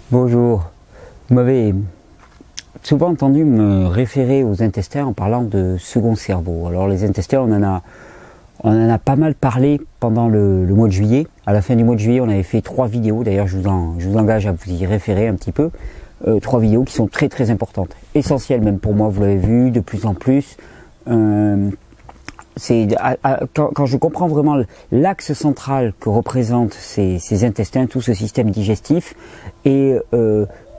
Bonjour, vous m'avez souvent entendu me référer aux intestins en parlant de second cerveau. Alors les intestins, on en a pas mal parlé pendant le mois de juillet. À la fin du mois de juillet, on avait fait 3 vidéos, d'ailleurs je vous engage à vous y référer un petit peu. 3 vidéos qui sont très très importantes, essentielles même pour moi, vous l'avez vu, de plus en plus. Quand je comprends vraiment l'axe central que représentent ces intestins, tout ce système digestif, et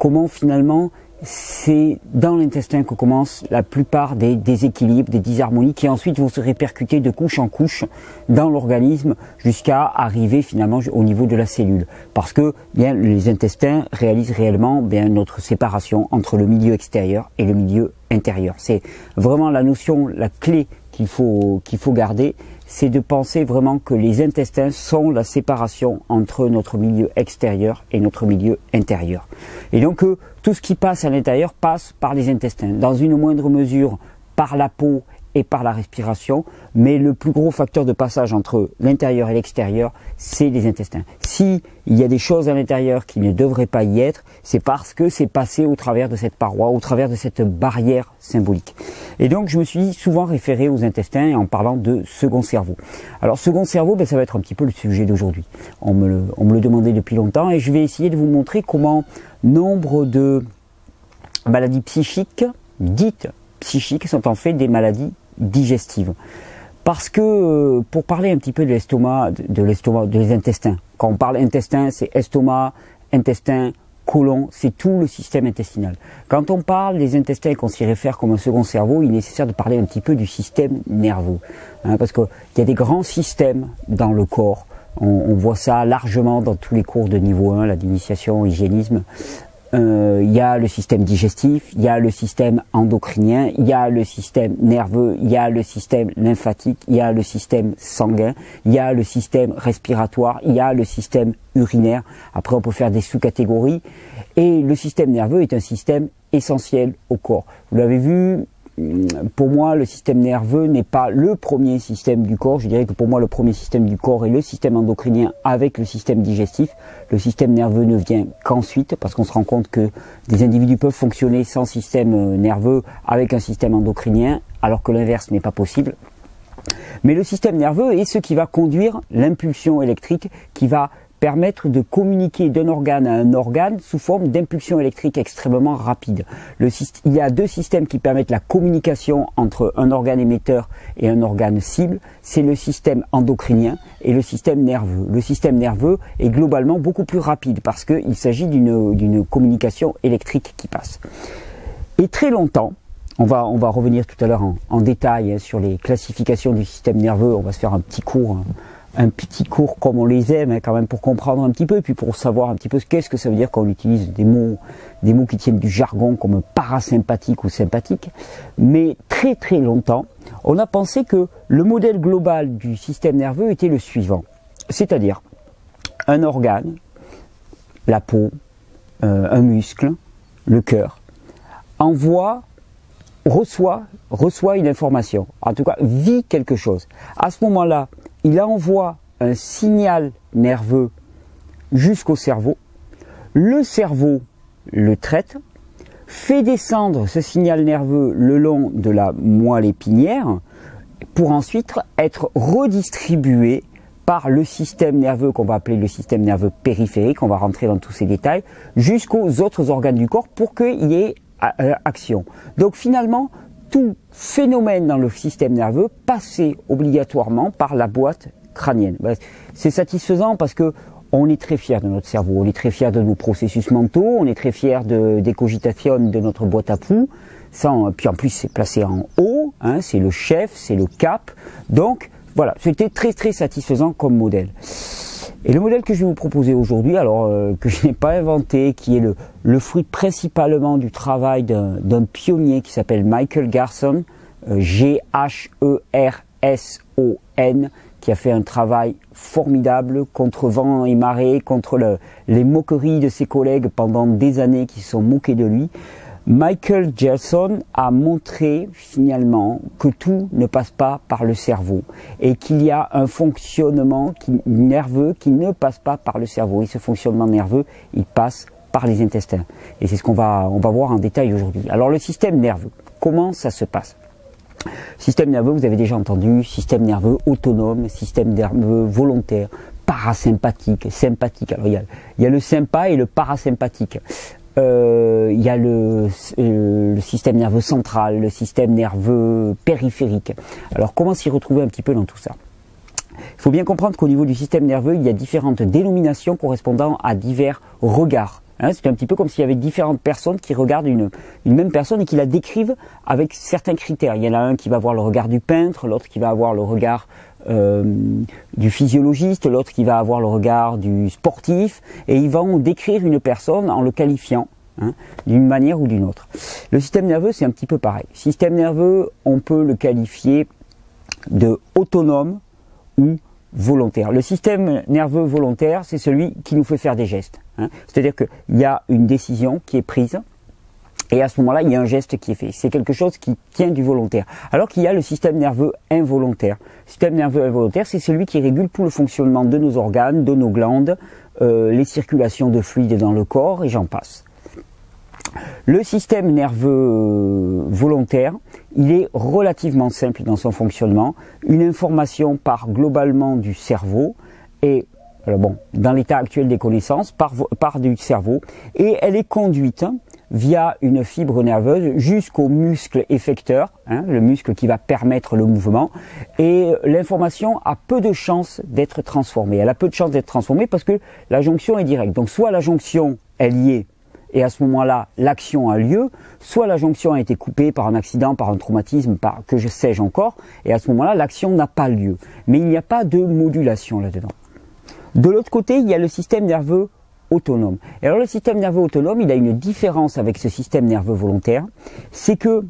comment finalement c'est dans l'intestin que commencent la plupart des déséquilibres, des disharmonies qui ensuite vont se répercuter de couche en couche dans l'organisme jusqu'à arriver finalement au niveau de la cellule. Parce que bien les intestins réalisent réellement bien notre séparation entre le milieu extérieur et le milieu intérieur. C'est vraiment la notion, la clé qu'il faut garder, c'est de penser vraiment que les intestins sont la séparation entre notre milieu extérieur et notre milieu intérieur. Et donc tout ce qui passe à l'intérieur passe par les intestins, dans une moindre mesure par la peau et par la respiration, mais le plus gros facteur de passage entre l'intérieur et l'extérieur, c'est les intestins. Si il y a des choses à l'intérieur qui ne devraient pas y être, c'est parce que c'est passé au travers de cette paroi, au travers de cette barrière symbolique. Et donc je me suis souvent référé aux intestins en parlant de second cerveau. Alors second cerveau, ben, ça va être un petit peu le sujet d'aujourd'hui. On me le demandait depuis longtemps et je vais essayer de vous montrer comment nombre de maladies psychiques, dites psychiques, sont en fait des maladies digestives. Parce que pour parler un petit peu de l'estomac, des intestins, quand on parle intestin, c'est estomac, intestin, côlon, c'est tout le système intestinal. Quand on parle des intestins et qu'on s'y réfère comme un second cerveau, il est nécessaire de parler un petit peu du système nerveux. Parce qu'il y a des grands systèmes dans le corps. On voit ça largement dans tous les cours de niveau 1, la d'initiation, hygiénisme. Il y a le système digestif, il y a le système endocrinien, il y a le système nerveux, il y a le système lymphatique, il y a le système sanguin, il y a le système respiratoire, il y a le système urinaire. Après, on peut faire des sous-catégories. Et le système nerveux est un système essentiel au corps. Vous l'avez vu, pour moi, le système nerveux n'est pas le premier système du corps. Je dirais que pour moi, le premier système du corps est le système endocrinien avec le système digestif. Le système nerveux ne vient qu'ensuite, parce qu'on se rend compte que des individus peuvent fonctionner sans système nerveux avec un système endocrinien, alors que l'inverse n'est pas possible. Mais le système nerveux est ce qui va conduire l'impulsion électrique, qui va permettre de communiquer d'un organe à un organe sous forme d'impulsion électrique extrêmement rapide. Il y a 2 systèmes qui permettent la communication entre un organe émetteur et un organe cible, c'est le système endocrinien et le système nerveux. Le système nerveux est globalement beaucoup plus rapide parce qu'il s'agit d'une communication électrique qui passe. Et très longtemps, on va revenir tout à l'heure en détail sur les classifications du système nerveux, on va se faire un petit cours comme on les aime, quand même, pour comprendre un petit peu, et puis pour savoir un petit peu qu'est-ce que ça veut dire quand on utilise des mots qui tiennent du jargon comme parasympathique ou sympathique. Mais très très longtemps, on a pensé que le modèle global du système nerveux était le suivant. C'est-à-dire un organe, la peau, un muscle, le cœur, reçoit une information, en tout cas vit quelque chose. À ce moment-là, il envoie un signal nerveux jusqu'au cerveau. Le cerveau le traite, fait descendre ce signal nerveux le long de la moelle épinière pour ensuite être redistribué par le système nerveux qu'on va appeler le système nerveux périphérique, on va rentrer dans tous ces détails, jusqu'aux autres organes du corps pour qu'il y ait action. Donc finalement, tout phénomène dans le système nerveux passait obligatoirement par la boîte crânienne. C'est satisfaisant parce que on est très fier de notre cerveau, on est très fier de nos processus mentaux, on est très fier des cogitations de notre boîte à pouls. Puis en plus c'est placé en haut, c'est le chef, c'est le cap. Donc voilà, c'était très très satisfaisant comme modèle. Et le modèle que je vais vous proposer aujourd'hui, alors que je n'ai pas inventé, qui est le fruit principalement du travail d'un pionnier qui s'appelle Michael Gerson, G-H-E-R-S-O-N, qui a fait un travail formidable contre vent et marée, contre les moqueries de ses collègues pendant des années qui se sont moqués de lui. Michael Gerson a montré finalement que tout ne passe pas par le cerveau et qu'il y a un fonctionnement nerveux qui ne passe pas par le cerveau. Et ce fonctionnement nerveux, il passe par les intestins. Et c'est ce qu'on va voir en détail aujourd'hui. Alors le système nerveux, comment ça se passe? Système nerveux, vous avez déjà entendu, système nerveux autonome, système nerveux volontaire, parasympathique, sympathique. Alors il y a le sympa et le parasympathique. Il y a le système nerveux central, le système nerveux périphérique. Alors comment s'y retrouver un petit peu dans tout ça? Il faut bien comprendre qu'au niveau du système nerveux, il y a différentes dénominations correspondant à divers regards. C'est un petit peu comme s'il y avait différentes personnes qui regardent une même personne et qui la décrivent avec certains critères. Il y en a un qui va avoir le regard du peintre, l'autre qui va avoir le regard du physiologiste, l'autre qui va avoir le regard du sportif, et ils vont décrire une personne en le qualifiant d'une manière ou d'une autre. Le système nerveux, c'est un petit peu pareil. Système nerveux, on peut le qualifier de autonome ou volontaire. Le système nerveux volontaire, c'est celui qui nous fait faire des gestes. C'est-à-dire qu'il y a une décision qui est prise, et à ce moment-là, il y a un geste qui est fait. C'est quelque chose qui tient du volontaire. Alors qu'il y a le système nerveux involontaire. Le système nerveux involontaire, c'est celui qui régule tout le fonctionnement de nos organes, de nos glandes, les circulations de fluides dans le corps, et j'en passe. Le système nerveux volontaire, il est relativement simple dans son fonctionnement. Une information part globalement du cerveau, et alors bon, dans l'état actuel des connaissances, part du cerveau, et elle est conduite via une fibre nerveuse jusqu'au muscle effecteur, le muscle qui va permettre le mouvement, et l'information a peu de chances d'être transformée. Elle a peu de chances d'être transformée parce que la jonction est directe. Donc soit la jonction, elle y est, et à ce moment-là, l'action a lieu, soit la jonction a été coupée par un accident, par un traumatisme, par que je sais-je encore, et à ce moment-là, l'action n'a pas lieu. Mais il n'y a pas de modulation là-dedans. De l'autre côté, il y a le système nerveux autonome. Et alors le système nerveux autonome, il a une différence avec ce système nerveux volontaire, c'est que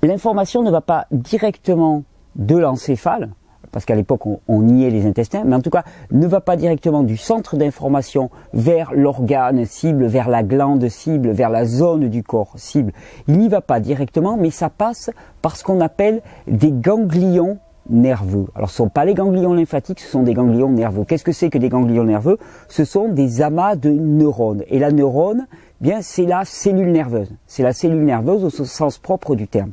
l'information ne va pas directement de l'encéphale, parce qu'à l'époque on niait les intestins, mais en tout cas ne va pas directement du centre d'information vers l'organe cible, vers la glande cible, vers la zone du corps cible. Il n'y va pas directement, mais ça passe par ce qu'on appelle des ganglions nerveux. Alors ce ne sont pas les ganglions lymphatiques, ce sont des ganglions nerveux. Qu'est-ce que c'est que des ganglions nerveux? Ce sont des amas de neurones. Et la neurone, bien, c'est la cellule nerveuse. C'est la cellule nerveuse au sens propre du terme.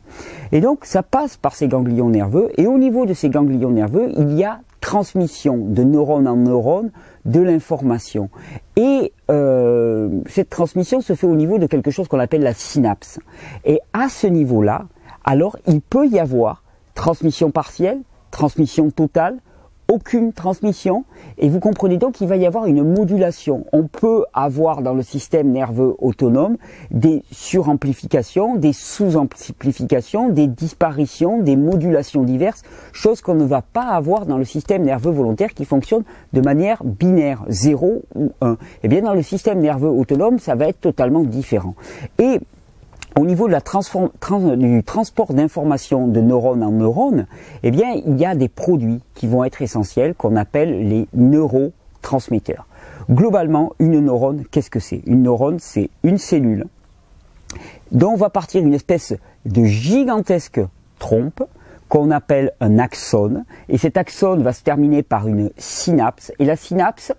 Et donc ça passe par ces ganglions nerveux, et au niveau de ces ganglions nerveux, il y a transmission de neurone en neurone de l'information. Et cette transmission se fait au niveau de quelque chose qu'on appelle la synapse. Et à ce niveau-là, alors il peut y avoir transmission partielle, transmission totale, aucune transmission, et vous comprenez donc qu'il va y avoir une modulation. On peut avoir dans le système nerveux autonome des suramplifications, des sous-amplifications, des disparitions, des modulations diverses, chose qu'on ne va pas avoir dans le système nerveux volontaire qui fonctionne de manière binaire, 0 ou 1. Et bien dans le système nerveux autonome, ça va être totalement différent. Et au niveau de du transport d'informations de neurone en neurone, eh bien, il y a des produits qui vont être essentiels, qu'on appelle les neurotransmetteurs. Globalement, une neurone, qu'est-ce que c'est? Une neurone, c'est une cellule dont va partir une espèce de gigantesque trompe qu'on appelle un axone, et cet axone va se terminer par une synapse, et la synapse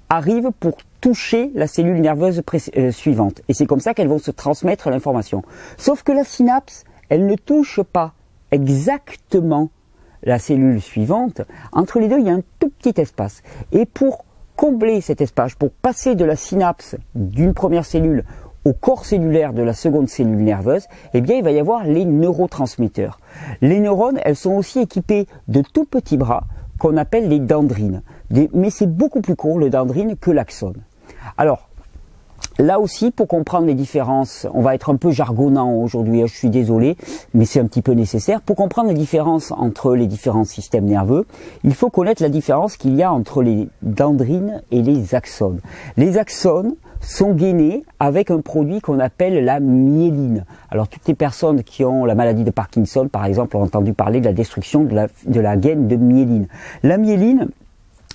arrive pour toucher la cellule nerveuse suivante. Et c'est comme ça qu'elles vont se transmettre l'information. Sauf que la synapse, elle ne touche pas exactement la cellule suivante. Entre les deux, il y a un tout petit espace. Et pour combler cet espace, pour passer de la synapse d'une première cellule au corps cellulaire de la seconde cellule nerveuse, eh bien, il va y avoir les neurotransmetteurs. Les neurones, elles sont aussi équipées de tout petits bras qu'on appelle les dendrines. Mais c'est beaucoup plus court, le dendrine, que l'axone. Alors, là aussi, pour comprendre les différences, on va être un peu jargonnant aujourd'hui, je suis désolé, mais c'est un petit peu nécessaire. Pour comprendre les différences entre les différents systèmes nerveux, il faut connaître la différence qu'il y a entre les dendrines et les axones. Les axones sont gainés avec un produit qu'on appelle la myéline. Alors toutes les personnes qui ont la maladie de Parkinson, par exemple, ont entendu parler de la destruction de la gaine de myéline. La myéline,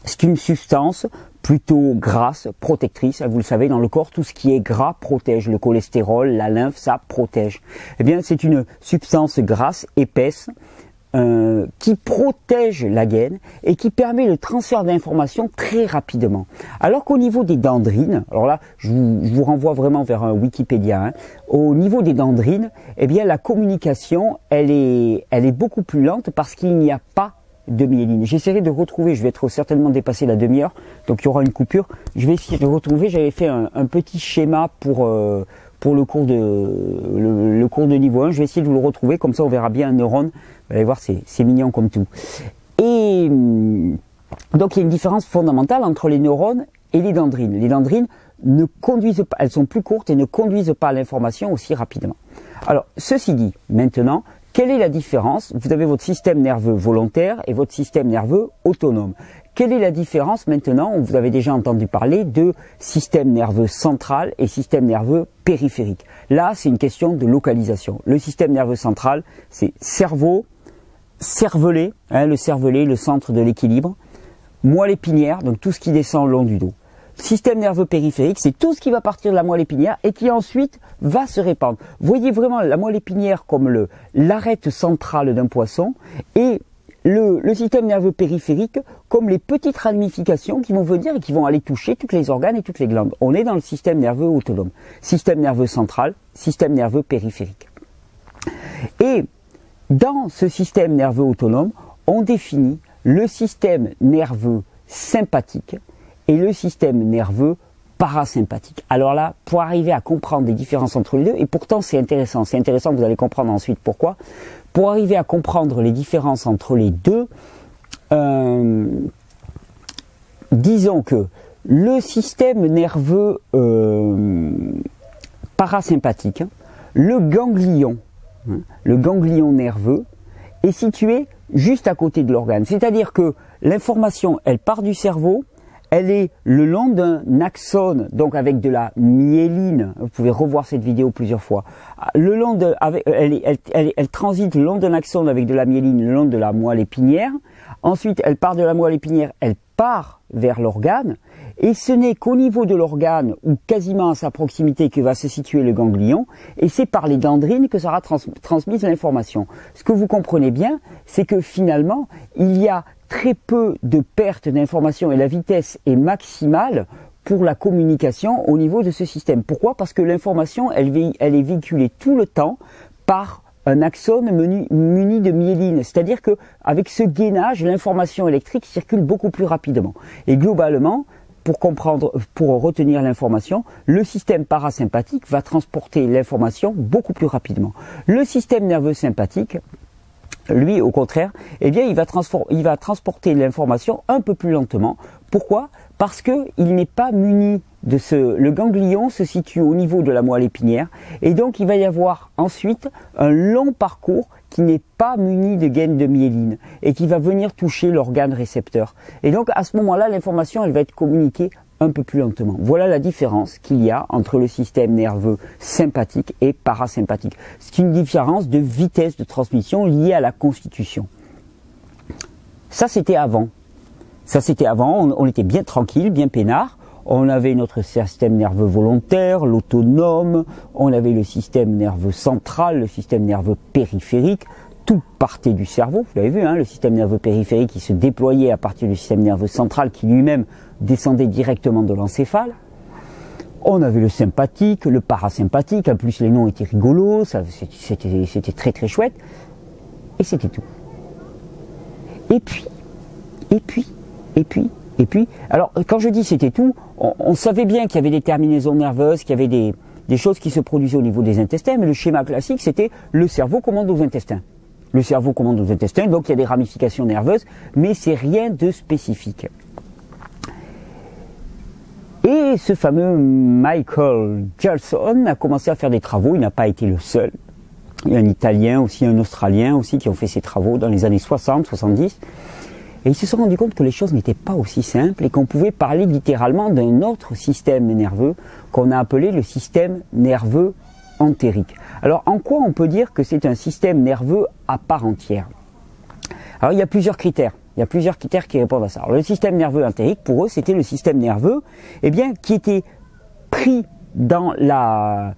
c'est une substance plutôt grasse, protectrice. Vous le savez, dans le corps, tout ce qui est gras protège. Le cholestérol, la lymphe, ça protège. Eh bien, c'est une substance grasse, épaisse, qui protège la gaine et qui permet le transfert d'informations très rapidement. Alors qu'au niveau des dendrines, alors là je vous renvoie vraiment vers un Wikipédia, hein, au niveau des dendrines, eh bien la communication elle est beaucoup plus lente parce qu'il n'y a pas de myéline. J'essaierai de retrouver, je vais être certainement dépassé la demi-heure, donc il y aura une coupure. Je vais essayer de retrouver, j'avais fait un petit schéma pour le cours de niveau 1, je vais essayer de vous le retrouver, comme ça on verra bien un neurone. Vous allez voir, c'est mignon comme tout. Et donc il y a une différence fondamentale entre les neurones et les dendrines. Les dendrines ne conduisent pas, elles sont plus courtes et ne conduisent pas l'information aussi rapidement. Alors, ceci dit, maintenant, quelle est la différence? Vous avez votre système nerveux volontaire et votre système nerveux autonome. Quelle est la différence maintenant? Vous avez déjà entendu parler de système nerveux central et système nerveux périphérique. Là, c'est une question de localisation. Le système nerveux central, c'est cerveau, cervelet, hein, le cervelet, le centre de l'équilibre, moelle épinière, donc tout ce qui descend le long du dos. Système nerveux périphérique, c'est tout ce qui va partir de la moelle épinière et qui ensuite va se répandre. Voyez vraiment la moelle épinière comme l'arête centrale d'un poisson et le système nerveux périphérique comme les petites ramifications qui vont venir et qui vont aller toucher tous les organes et toutes les glandes. On est dans le système nerveux autonome. Système nerveux central, système nerveux périphérique. Et dans ce système nerveux autonome, on définit le système nerveux sympathique et le système nerveux parasympathique. Alors là, pour arriver à comprendre les différences entre les deux, et pourtant c'est intéressant, vous allez comprendre ensuite pourquoi, pour arriver à comprendre les différences entre les deux, disons que le système nerveux parasympathique, le ganglion nerveux, est situé juste à côté de l'organe. C'est-à-dire que l'information, elle part du cerveau, elle est le long d'un axone, donc avec de la myéline. Vous pouvez revoir cette vidéo plusieurs fois. Elle transite le long d'un axone avec de la myéline, le long de la moelle épinière. Ensuite, elle part de la moelle épinière, elle part vers l'organe. Et ce n'est qu'au niveau de l'organe, ou quasiment à sa proximité, que va se situer le ganglion. Et c'est par les dendrines que sera transmise l'information. Ce que vous comprenez bien, c'est que finalement, il y a très peu de pertes d'informations et la vitesse est maximale pour la communication au niveau de ce système. Pourquoi? Parce que l'information, elle est véhiculée tout le temps par un axone muni de myéline. C'est-à-dire que avec ce gainage, l'information électrique circule beaucoup plus rapidement. Et globalement, pour retenir l'information, le système parasympathique va transporter l'information beaucoup plus rapidement. Le système nerveux sympathique, lui, au contraire, eh bien, il va transporter l'information un peu plus lentement. Pourquoi? Parce que il n'est pas muni de le ganglion se situe au niveau de la moelle épinière et donc il va y avoir ensuite un long parcours qui n'est pas muni de gaine de myéline et qui va venir toucher l'organe récepteur. Et donc, à ce moment-là, l'information, elle va être communiquée un peu plus lentement. Voilà la différence qu'il y a entre le système nerveux sympathique et parasympathique. C'est une différence de vitesse de transmission liée à la constitution. Ça, c'était avant. On était bien tranquille, bien peinard. On avait notre système nerveux volontaire, l'autonome, on avait le système nerveux central, le système nerveux périphérique. Tout partait du cerveau, vous l'avez vu, hein, le système nerveux périphérique qui se déployait à partir du système nerveux central qui lui-même descendait directement de l'encéphale. On avait le sympathique, le parasympathique, en plus les noms étaient rigolos, c'était très très chouette, et c'était tout. Et puis, alors quand je dis c'était tout, on savait bien qu'il y avait des terminaisons nerveuses, qu'il y avait des choses qui se produisaient au niveau des intestins, mais le schéma classique c'était le cerveau commande aux intestins. Le cerveau commande aux intestins, donc il y a des ramifications nerveuses, mais c'est rien de spécifique. Et ce fameux Michael Gelson a commencé à faire des travaux, il n'a pas été le seul. Il y a un Italien aussi, un Australien aussi qui ont fait ces travaux dans les années 60, 70. Et ils se sont rendus compte que les choses n'étaient pas aussi simples et qu'on pouvait parler littéralement d'un autre système nerveux qu'on a appelé le système nerveux entérique. Alors en quoi on peut dire que c'est un système nerveux à part entière? Alors il y a plusieurs critères. Il y a plusieurs critères qui répondent à ça. Alors, le système nerveux entérique, pour eux, c'était le système nerveux qui était pris dans la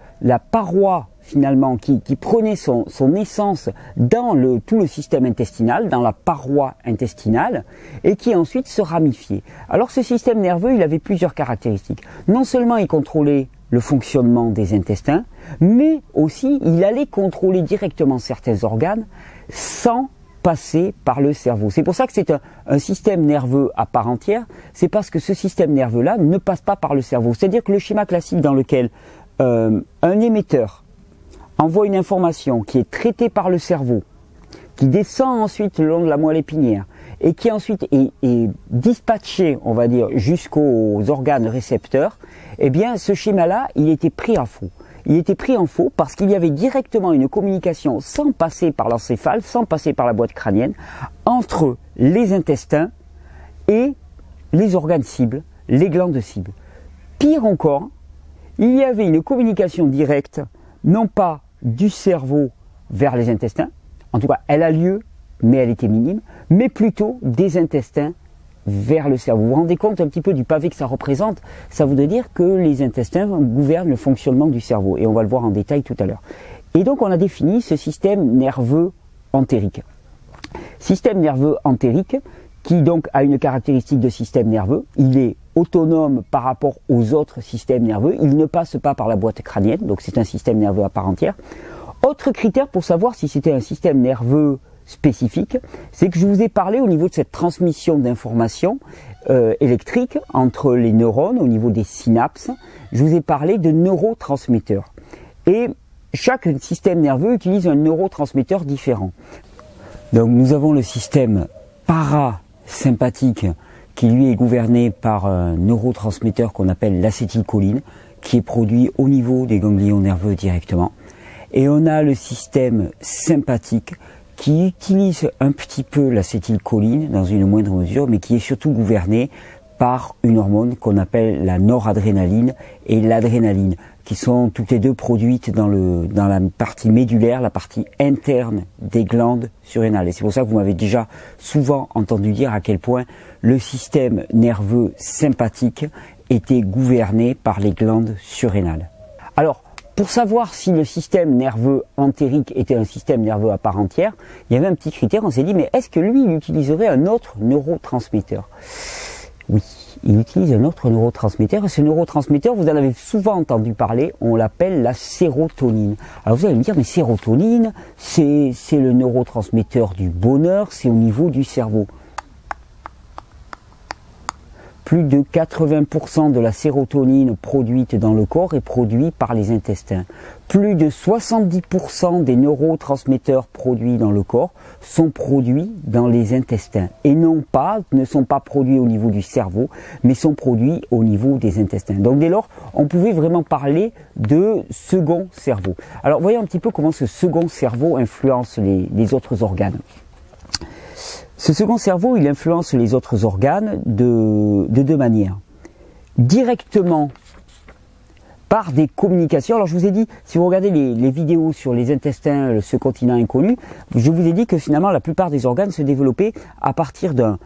paroi finalement qui prenait son essence dans tout le système intestinal, dans la paroi intestinale, et qui ensuite se ramifiait. Alors ce système nerveux, il avait plusieurs caractéristiques. Non seulement il contrôlait le fonctionnement des intestins, mais aussi il allait contrôler directement certains organes sans passer par le cerveau. C'est pour ça que c'est un système nerveux à part entière, c'est parce que ce système nerveux-là ne passe pas par le cerveau. C'est-à-dire que le schéma classique dans lequel un émetteur envoie une information qui est traitée par le cerveau, qui descend ensuite le long de la moelle épinière, et qui ensuite est dispatchée, on va dire, jusqu'aux organes récepteurs, eh bien ce schéma-là, il était pris en faux. Il était pris en faux parce qu'il y avait directement une communication sans passer par l'encéphale, sans passer par la boîte crânienne, entre les intestins et les organes cibles, les glandes cibles. Pire encore, il y avait une communication directe, non pas du cerveau vers les intestins, en tout cas elle a lieu, mais elle était minime, mais plutôt des intestins vers le cerveau. Vous vous rendez compte un petit peu du pavé que ça représente? Ça voudrait dire que les intestins gouvernent le fonctionnement du cerveau, et on va le voir en détail tout à l'heure. Et donc on a défini ce système nerveux entérique. Système nerveux entérique qui donc a une caractéristique de système nerveux, il est autonome par rapport aux autres systèmes nerveux, il ne passe pas par la boîte crânienne, donc c'est un système nerveux à part entière. Autre critère pour savoir si c'était un système nerveux spécifique, c'est que je vous ai parlé au niveau de cette transmission d'informations électriques entre les neurones, au niveau des synapses, je vous ai parlé de neurotransmetteurs. Et chaque système nerveux utilise un neurotransmetteur différent. Donc nous avons le système parasympathique qui lui est gouverné par un neurotransmetteur qu'on appelle l'acétylcholine, qui est produit au niveau des ganglions nerveux directement. Et on a le système sympathique qui utilise un petit peu l'acétylcholine dans une moindre mesure, mais qui est surtout gouverné par une hormone qu'on appelle la noradrénaline et l'adrénaline, qui sont toutes les deux produites dans la partie médulaire, la partie interne des glandes surrénales. Et c'est pour ça que vous m'avez déjà souvent entendu dire à quel point le système nerveux sympathique était gouverné par les glandes surrénales. Alors, pour savoir si le système nerveux entérique était un système nerveux à part entière, il y avait un petit critère, on s'est dit, mais est-ce que lui, il utiliserait un autre neurotransmetteur? Oui, il utilise un autre neurotransmetteur, et ce neurotransmetteur, vous en avez souvent entendu parler, on l'appelle la sérotonine. Alors vous allez me dire, mais sérotonine, c'est le neurotransmetteur du bonheur, c'est au niveau du cerveau. Plus de 80% de la sérotonine produite dans le corps est produite par les intestins. Plus de 70% des neurotransmetteurs produits dans le corps sont produits dans les intestins. Et ne sont pas produits au niveau du cerveau, mais sont produits au niveau des intestins. Donc dès lors, on pouvait vraiment parler de second cerveau. Alors voyons un petit peu comment ce second cerveau influence les autres organes. Ce second cerveau, il influence les autres organes de deux manières. Directement par des communications. Alors je vous ai dit, si vous regardez les vidéos sur les intestins, ce continent inconnu, je vous ai dit que finalement la plupart des organes se développaient à partir d'un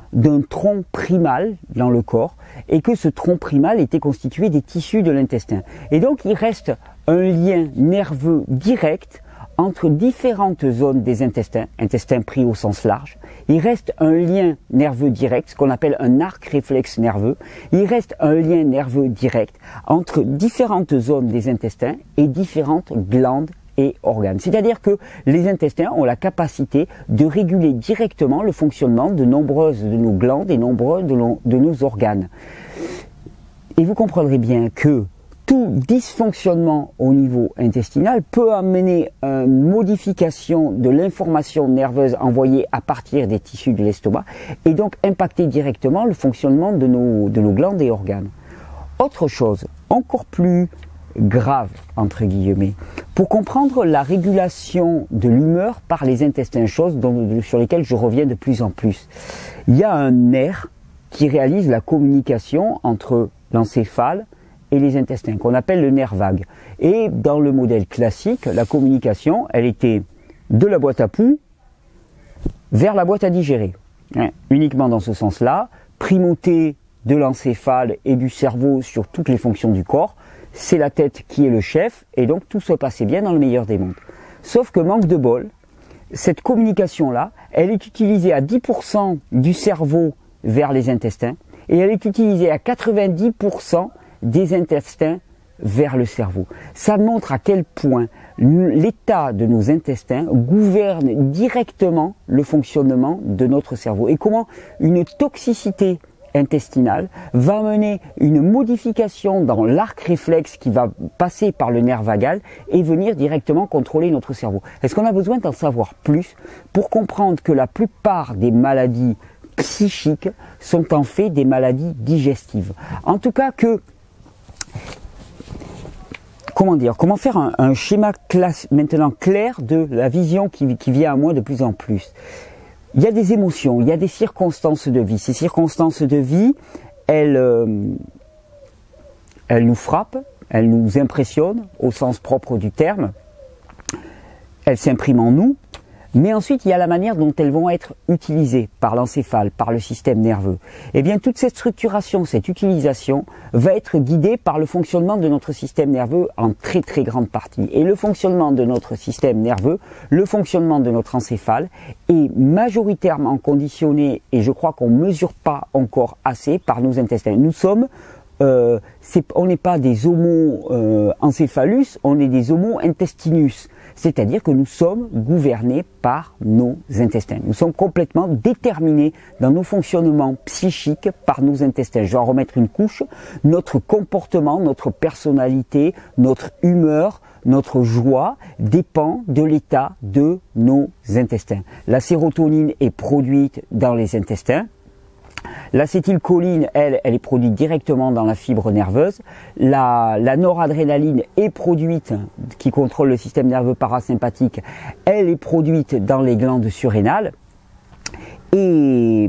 tronc primal dans le corps, et que ce tronc primal était constitué des tissus de l'intestin. Et donc il reste un lien nerveux direct entre différentes zones des intestins, intestins pris au sens large. Il reste un lien nerveux direct, ce qu'on appelle un arc réflexe nerveux. Il reste un lien nerveux direct entre différentes zones des intestins et différentes glandes et organes. C'est-à-dire que les intestins ont la capacité de réguler directement le fonctionnement de nombreuses de nos glandes et nombreux de nos organes. Et vous comprendrez bien que tout dysfonctionnement au niveau intestinal peut amener une modification de l'information nerveuse envoyée à partir des tissus de l'estomac et donc impacter directement le fonctionnement de nos glandes et organes. Autre chose, encore plus grave, entre guillemets, pour comprendre la régulation de l'humeur par les intestins, chose sur lesquelles je reviens de plus en plus. Il y a un nerf qui réalise la communication entre l'encéphale et les intestins, qu'on appelle le nerf vague. Et dans le modèle classique, la communication, elle était de la boîte à pouls vers la boîte à digérer. Uniquement dans ce sens-là, primauté de l'encéphale et du cerveau sur toutes les fonctions du corps, c'est la tête qui est le chef, et donc tout se passait bien dans le meilleur des mondes. Sauf que manque de bol, cette communication-là, elle est utilisée à 10% du cerveau vers les intestins, et elle est utilisée à 90% des intestins vers le cerveau. Ça montre à quel point l'état de nos intestins gouverne directement le fonctionnement de notre cerveau, et comment une toxicité intestinale va mener une modification dans l'arc réflexe qui va passer par le nerf vagal et venir directement contrôler notre cerveau. Est-ce qu'on a besoin d'en savoir plus pour comprendre que la plupart des maladies psychiques sont en fait des maladies digestives? En tout cas que, comment faire un schéma maintenant clair de la vision qui vient à moi de plus en plus. Il y a des émotions, il y a des circonstances de vie. Ces circonstances de vie, elles nous frappent, elles nous impressionnent au sens propre du terme. Elles s'impriment en nous. Mais ensuite, il y a la manière dont elles vont être utilisées par l'encéphale, par le système nerveux. Eh bien, toute cette structuration, cette utilisation, va être guidée par le fonctionnement de notre système nerveux en très très grande partie. Et le fonctionnement de notre système nerveux, le fonctionnement de notre encéphale est majoritairement conditionné, et je crois qu'on ne mesure pas encore assez, par nos intestins. Nous sommes on n'est pas des homo encéphalus, on est des homo intestinus. C'est-à-dire que nous sommes gouvernés par nos intestins. Nous sommes complètement déterminés dans nos fonctionnements psychiques par nos intestins. Je vais en remettre une couche. Notre comportement, notre personnalité, notre humeur, notre joie dépend de l'état de nos intestins. La sérotonine est produite dans les intestins. L'acétylcholine, elle est produite directement dans la fibre nerveuse. La noradrénaline est produite, qui contrôle le système nerveux parasympathique, elle est produite dans les glandes surrénales. Mais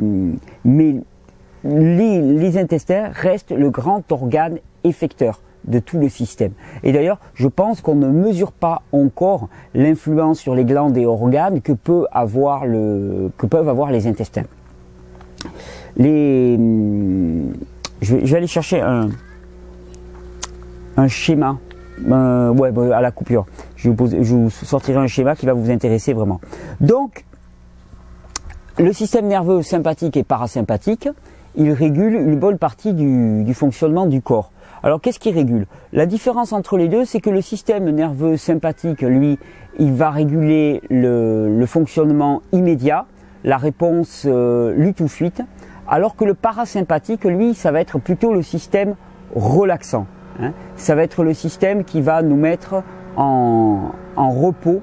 les intestins restent le grand organe effecteur de tout le système. Et d'ailleurs, je pense qu'on ne mesure pas encore l'influence sur les glandes et organes que peuvent avoir les intestins. Je vais aller chercher un schéma à la coupure. Je vous sortirai un schéma qui va vous intéresser vraiment. Donc, le système nerveux sympathique et parasympathique, il régule une bonne partie du fonctionnement du corps. Alors, qu'est-ce qui régule? La différence entre les deux, c'est que le système nerveux sympathique, lui, il va réguler le fonctionnement immédiat, la réponse lutte ou fuite, alors que le parasympathique, lui, ça va être plutôt le système relaxant. Ça va être le système qui va nous mettre en repos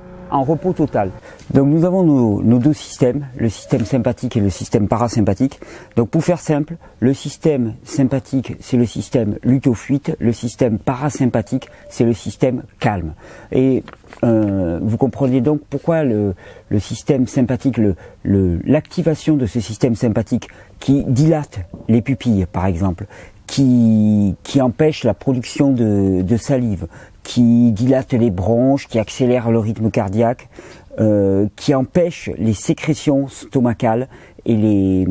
total. Donc nous avons nos deux systèmes, le système sympathique et le système parasympathique. Donc pour faire simple, le système sympathique, c'est le système lutte ou fuite, le système parasympathique, c'est le système calme. Et vous comprenez donc pourquoi le système sympathique, l'activation de ce système sympathique qui dilate les pupilles par exemple, qui empêche la production de salive, qui dilate les bronches, qui accélère le rythme cardiaque, qui empêche les sécrétions stomacales et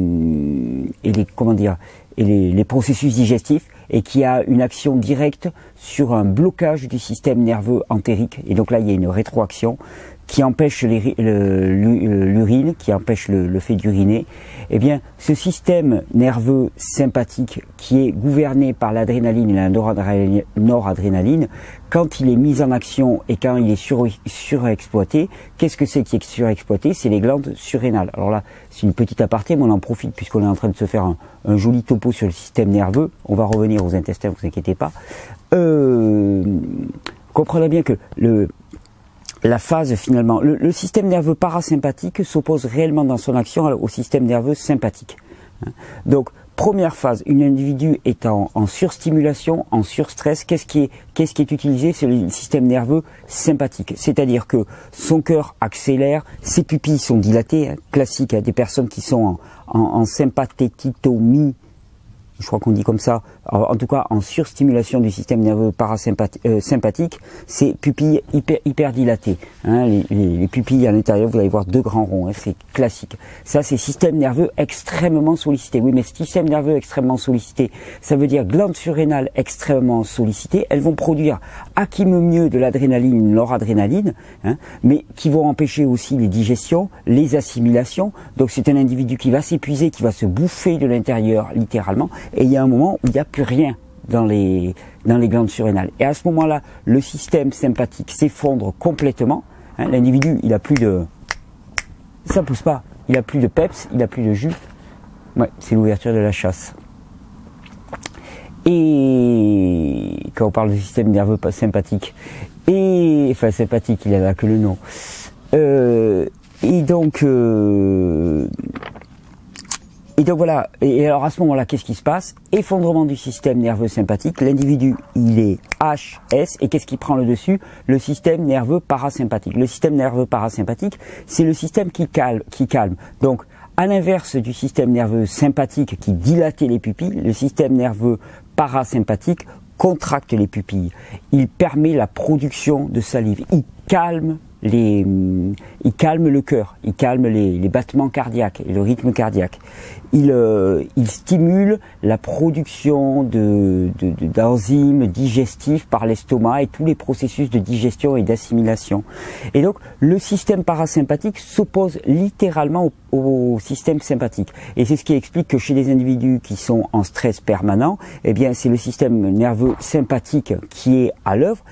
les processus digestifs, et qui a une action directe sur un blocage du système nerveux entérique. Et donc là, il y a une rétroaction qui empêche l'urine, qui empêche le fait d'uriner. Eh bien, ce système nerveux sympathique qui est gouverné par l'adrénaline et la noradrénaline, quand il est mis en action et quand il est surexploité, qu'est-ce que c'est qui est surexploité? C'est les glandes surrénales. Alors là, c'est une petite aparté, mais on en profite puisqu'on est en train de se faire un joli topo sur le système nerveux. On va revenir aux intestins, vous inquiétez pas. Comprenez bien que la phase finalement, le système nerveux parasympathique s'oppose réellement dans son action au système nerveux sympathique. Donc, première phase, un individu est en surstimulation, en surstress. Qu'est-ce qui est utilisé? C'est le système nerveux sympathique. C'est-à-dire que son cœur accélère, ses pupilles sont dilatées, classique, des personnes qui sont en sympathétitomie, je crois qu'on dit comme ça, en tout cas en surstimulation du système nerveux parasympathique, c'est pupilles hyper dilatées. Hein, les pupilles à l'intérieur, vous allez voir deux grands ronds, hein, c'est classique. Ça, c'est système nerveux extrêmement sollicité. Oui, mais ce système nerveux extrêmement sollicité, ça veut dire glandes surrénales extrêmement sollicitées. Elles vont produire à qui mieux de l'adrénaline, noradrénaline, hein, mais qui vont empêcher aussi les digestions, les assimilations. Donc c'est un individu qui va s'épuiser, qui va se bouffer de l'intérieur littéralement, et il y a un moment où il n'y a plus rien dans les glandes surrénales. Et à ce moment-là, le système sympathique s'effondre complètement. Hein, l'individu, il a plus de... Ça pousse pas. Il a plus de peps, il a plus de jus. Ouais, c'est l'ouverture de la chasse. Et quand on parle du système nerveux sympathique, enfin sympathique, il n'a que le nom. Et donc voilà. Et alors à ce moment-là, qu'est-ce qui se passe? Effondrement du système nerveux sympathique. L'individu, il est HS. Et qu'est-ce qui prend le dessus? Le système nerveux parasympathique. Le système nerveux parasympathique, c'est le système qui calme. Donc, à l'inverse du système nerveux sympathique qui dilatait les pupilles, le système nerveux parasympathique contracte les pupilles. Il permet la production de salive. Il calme le cœur, il calme les battements cardiaques et le rythme cardiaque. Il stimule la production d'enzymes digestifs par l'estomac et tous les processus de digestion et d'assimilation. Et donc le système parasympathique s'oppose littéralement au système sympathique. Et c'est ce qui explique que chez les individus qui sont en stress permanent, eh bien c'est le système nerveux sympathique qui est à l'œuvre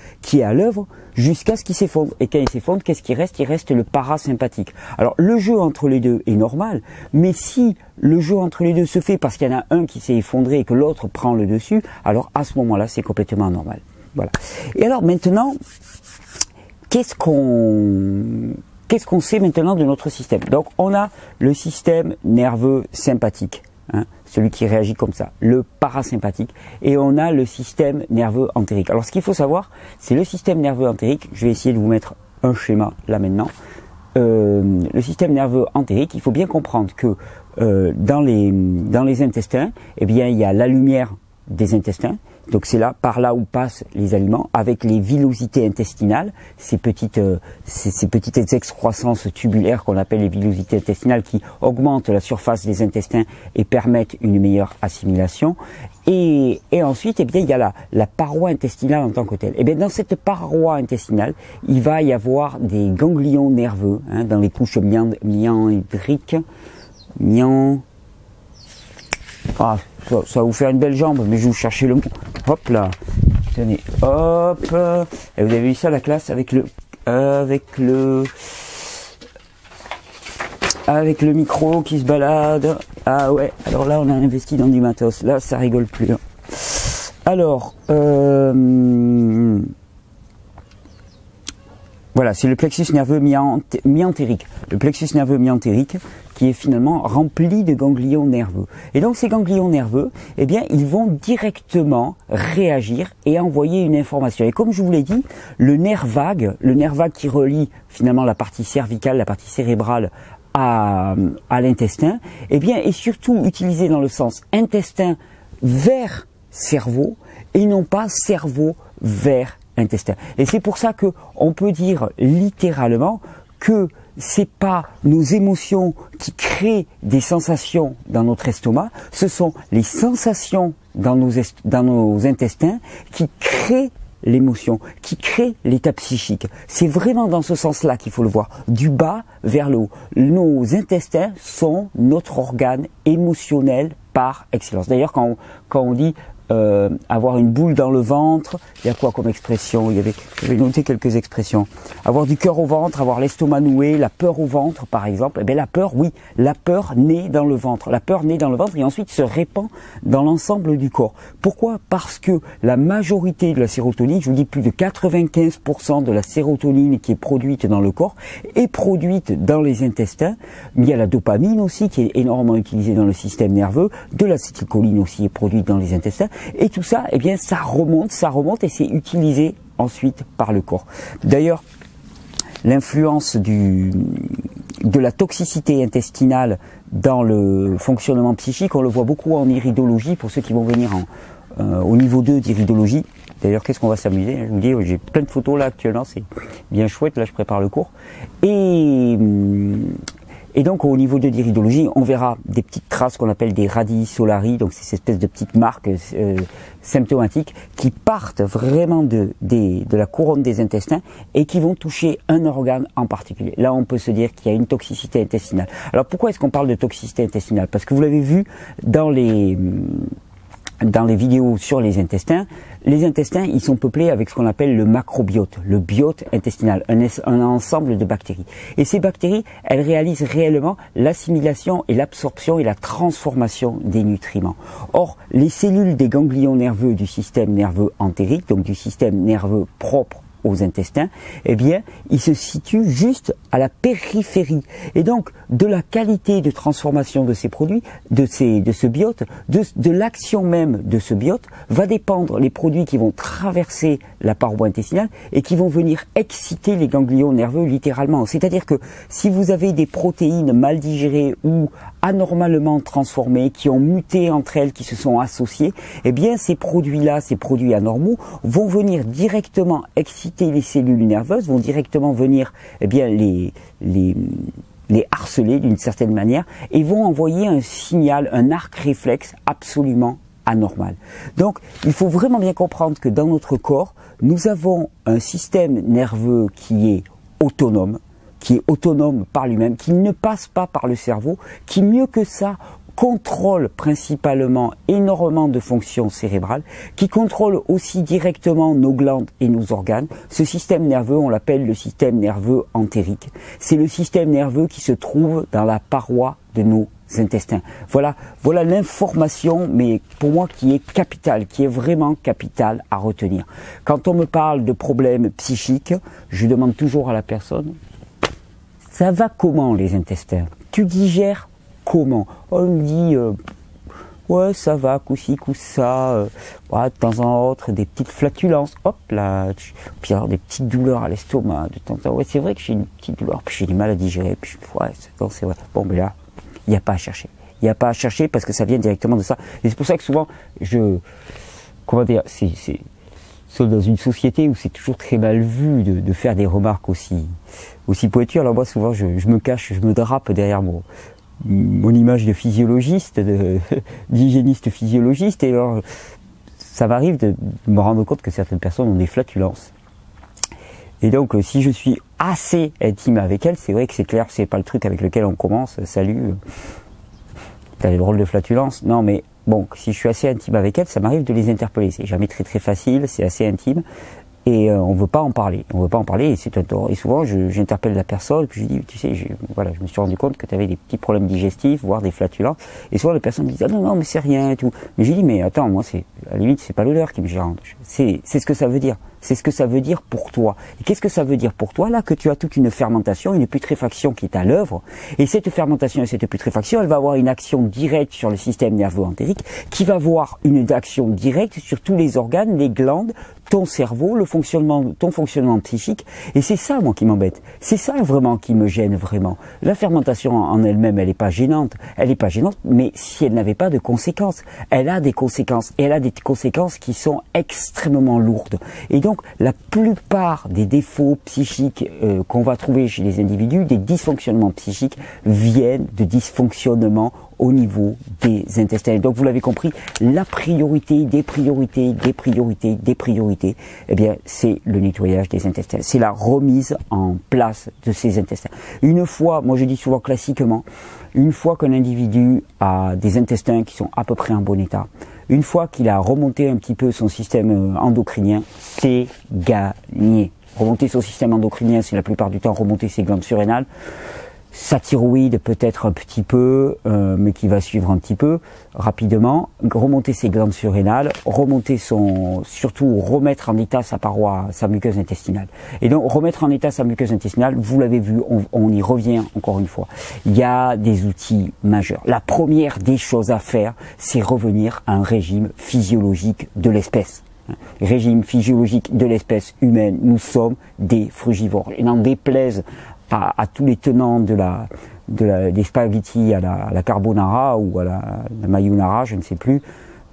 jusqu'à ce qu'il s'effondre. Et quand il s'effondre, qu'est-ce qui reste? Il reste le parasympathique. Alors le jeu entre les deux est normal, mais si le jeu entre les deux se fait parce qu'il y en a un qui s'est effondré et que l'autre prend le dessus, alors à ce moment-là, c'est complètement anormal. Voilà. Et alors maintenant, qu'est-ce qu'on sait maintenant de notre système? Donc on a le système nerveux sympathique. Hein, celui qui réagit comme ça, le parasympathique, et on a le système nerveux entérique. Alors ce qu'il faut savoir, c'est le système nerveux entérique. Je vais essayer de vous mettre un schéma là maintenant. Le système nerveux entérique, il faut bien comprendre que dans les intestins, eh bien il y a la lumière des intestins. Donc c'est là, par là où passent les aliments, avec les villosités intestinales, ces petites excroissances tubulaires qu'on appelle les villosités intestinales qui augmentent la surface des intestins et permettent une meilleure assimilation. Et ensuite, eh bien, il y a la paroi intestinale en tant que telle. Et bien, dans cette paroi intestinale, il va y avoir des ganglions nerveux, hein, dans les couches méandriques. Ah, ça va vous faire une belle jambe, mais je vais vous chercher le mot. Hop là. Tenez, hop. Et vous avez vu ça, la classe, avec le micro qui se balade. Ah ouais, alors là, on a investi dans du matos. Là, ça rigole plus. Hein. Alors, voilà, c'est le plexus nerveux mi-entérique. Le plexus nerveux mi-entérique qui est finalement rempli de ganglions nerveux. Et donc ces ganglions nerveux, eh bien, ils vont directement réagir et envoyer une information. Et comme je vous l'ai dit, le nerf vague qui relie finalement la partie cervicale, la partie cérébrale à l'intestin, eh bien, est surtout utilisé dans le sens intestin vers cerveau et non pas cerveau vers intestin. Et c'est pour ça que on peut dire littéralement que c'est pas nos émotions qui créent des sensations dans notre estomac, ce sont les sensations dans nos intestins qui créent l'émotion, qui crée l'état psychique. C'est vraiment dans ce sens-là qu'il faut le voir, du bas vers le haut. Nos intestins sont notre organe émotionnel par excellence. D'ailleurs, quand on dit avoir une boule dans le ventre, il y a quoi comme expression? Je vais noter quelques expressions. Avoir du cœur au ventre, avoir l'estomac noué, la peur au ventre par exemple. Eh bien la peur, oui, la peur naît dans le ventre. La peur naît dans le ventre et ensuite se répand dans l'ensemble du corps. Pourquoi? Parce que la majorité de la sérotonine, je vous dis plus de 95% de la sérotonine qui est produite dans le corps est produite dans les intestins. Il y a la dopamine aussi qui est énormément utilisée dans le système nerveux, de l'acétylcholine aussi est produite dans les intestins. Et tout ça, eh bien, ça remonte et c'est utilisé ensuite par le corps. D'ailleurs, l'influence de la toxicité intestinale dans le fonctionnement psychique, on le voit beaucoup en iridologie pour ceux qui vont venir au niveau 2 d'iridologie. D'ailleurs, qu'est-ce qu'on va s'amuser? Je vous dis, j'ai plein de photos là actuellement, c'est bien chouette, là je prépare le cours. Et donc au niveau de l'iridologie, on verra des petites traces qu'on appelle des radii solari, donc c'est cette espèce de petites marques symptomatiques qui partent vraiment de la couronne des intestins et qui vont toucher un organe en particulier. Là, on peut se dire qu'il y a une toxicité intestinale. Alors pourquoi est-ce qu'on parle de toxicité intestinale? Parce que vous l'avez vu dans les vidéos sur les intestins, ils sont peuplés avec ce qu'on appelle le macrobiote, le biote intestinal, un ensemble de bactéries. Et ces bactéries, elles réalisent réellement l'assimilation et l'absorption et la transformation des nutriments. Or, les cellules des ganglions nerveux du système nerveux entérique, donc du système nerveux propre aux intestins, eh bien, ils se situent juste à la périphérie. Et donc, de la qualité de transformation de ces produits, de ce biote, de l'action même de ce biote, va dépendre les produits qui vont traverser la paroi intestinale et qui vont venir exciter les ganglions nerveux littéralement. C'est-à-dire que si vous avez des protéines mal digérées ou anormalement transformées, qui ont muté entre elles, qui se sont associées, eh bien, ces produits-là, ces produits anormaux, vont venir directement exciter les cellules nerveuses, vont directement venir, eh bien, les harceler d'une certaine manière et vont envoyer un signal, un arc réflexe absolument anormal. Donc, il faut vraiment bien comprendre que dans notre corps, nous avons un système nerveux qui est autonome par lui-même, qui ne passe pas par le cerveau, qui mieux que ça contrôle principalement énormément de fonctions cérébrales, qui contrôle aussi directement nos glandes et nos organes. Ce système nerveux, on l'appelle le système nerveux entérique. C'est le système nerveux qui se trouve dans la paroi de nos intestins. Voilà l'information, mais pour moi qui est capitale, qui est vraiment capitale à retenir. Quand on me parle de problèmes psychiques, je demande toujours à la personne: ça va comment les intestins? Tu digères comment? On me dit ouais, ça va, coup-ci, coup-ça, ouais, de temps en temps des petites flatulences, hop là, puis alors des petites douleurs à l'estomac de temps en temps. Ouais, c'est vrai que j'ai une petite douleur, puis j'ai du mal à digérer, puis ouais, c'est vrai. Bon, mais là, il n'y a pas à chercher. Il n'y a pas à chercher parce que ça vient directement de ça. Et c'est pour ça que souvent, comment dire, dans une société où c'est toujours très mal vu de faire des remarques aussi pointues. Alors moi, souvent, je me cache, je me drape derrière mon image de physiologiste, d'hygiéniste physiologiste, et alors ça m'arrive de me rendre compte que certaines personnes ont des flatulences. Et donc, si je suis assez intime avec elles, c'est vrai que c'est clair, c'est pas le truc avec lequel on commence. Salut, t'as des drôles de flatulences. Non, mais bon, si je suis assez intime avec elles, ça m'arrive de les interpeller. C'est jamais très très facile, c'est assez intime. Et on veut pas en parler. On veut pas en parler, et c'est un tort. Et souvent, j'interpelle la personne, puis je dis, tu sais, je me suis rendu compte que tu avais des petits problèmes digestifs, voire des flatulences. Et souvent, les personnes me disent, ah non, mais c'est rien et tout. Mais j'ai dit, mais attends, moi, à la limite, c'est pas l'odeur qui me gêne. C'est ce que ça veut dire. C'est ce que ça veut dire pour toi. Et qu'est-ce que ça veut dire pour toi? Là, que tu as toute une fermentation, une putréfaction qui est à l'œuvre. Et cette fermentation et cette putréfaction, elle va avoir une action directe sur le système nerveux entérique, qui va avoir une action directe sur tous les organes, les glandes, ton cerveau, ton fonctionnement psychique. Et c'est ça, moi, qui m'embête. C'est ça, vraiment, qui me gêne, vraiment. La fermentation en elle-même, elle n'est pas gênante. Elle n'est pas gênante, mais si elle n'avait pas de conséquences. Elle a des conséquences. Et elle a des conséquences qui sont extrêmement lourdes. Et donc, la plupart des défauts psychiques qu'on va trouver chez les individus, des dysfonctionnements psychiques, viennent de dysfonctionnements au niveau des intestins. Et donc, vous l'avez compris, la priorité des priorités, eh bien, c'est le nettoyage des intestins. C'est la remise en place de ces intestins. Une fois, moi je dis souvent classiquement, une fois qu'un individu a des intestins qui sont à peu près en bon état, une fois qu'il a remonté un petit peu son système endocrinien, c'est gagné. Remonter son système endocrinien, c'est la plupart du temps remonter ses glandes surrénales. Sa thyroïde peut-être un petit peu, mais qui va suivre un petit peu rapidement, remonter ses glandes surrénales, surtout remettre en état sa paroi, sa muqueuse intestinale. Et donc remettre en état sa muqueuse intestinale, vous l'avez vu, on y revient encore une fois. Il y a des outils majeurs. La première des choses à faire, c'est revenir à un régime physiologique de l'espèce. Régime physiologique de l'espèce humaine, nous sommes des frugivores. Et n'en déplaise à tous les tenants des spaghettis à la carbonara ou à la mayonnaise, je ne sais plus,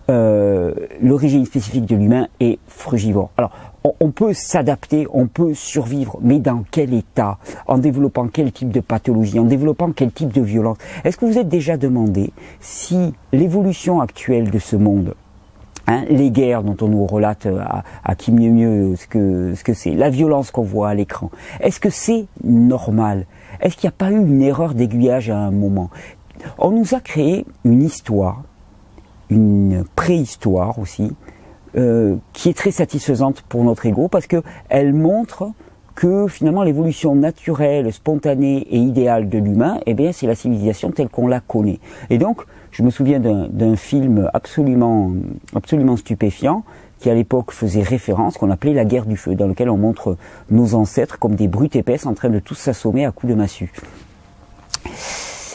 le régime spécifique de l'humain est frugivore. Alors, on peut s'adapter, on peut survivre, mais dans quel état? En développant quel type de pathologie? En développant quel type de violence? Est-ce que vous êtes déjà demandé si l'évolution actuelle de ce monde, hein, les guerres dont on nous relate à qui mieux ce que c'est, la violence qu'on voit à l'écran, est-ce que c'est normal? Est-ce qu'il n'y a pas eu une erreur d'aiguillage à un moment? On nous a créé une histoire, une préhistoire aussi, qui est très satisfaisante pour notre ego parce que elle montre que finalement l'évolution naturelle, spontanée et idéale de l'humain, eh bien c'est la civilisation telle qu'on la connaît. Et donc, je me souviens d'un film absolument stupéfiant qui à l'époque faisait référence, qu'on appelait La Guerre du Feu, dans lequel on montre nos ancêtres comme des brutes épaisses en train de tous s'assommer à coups de massue.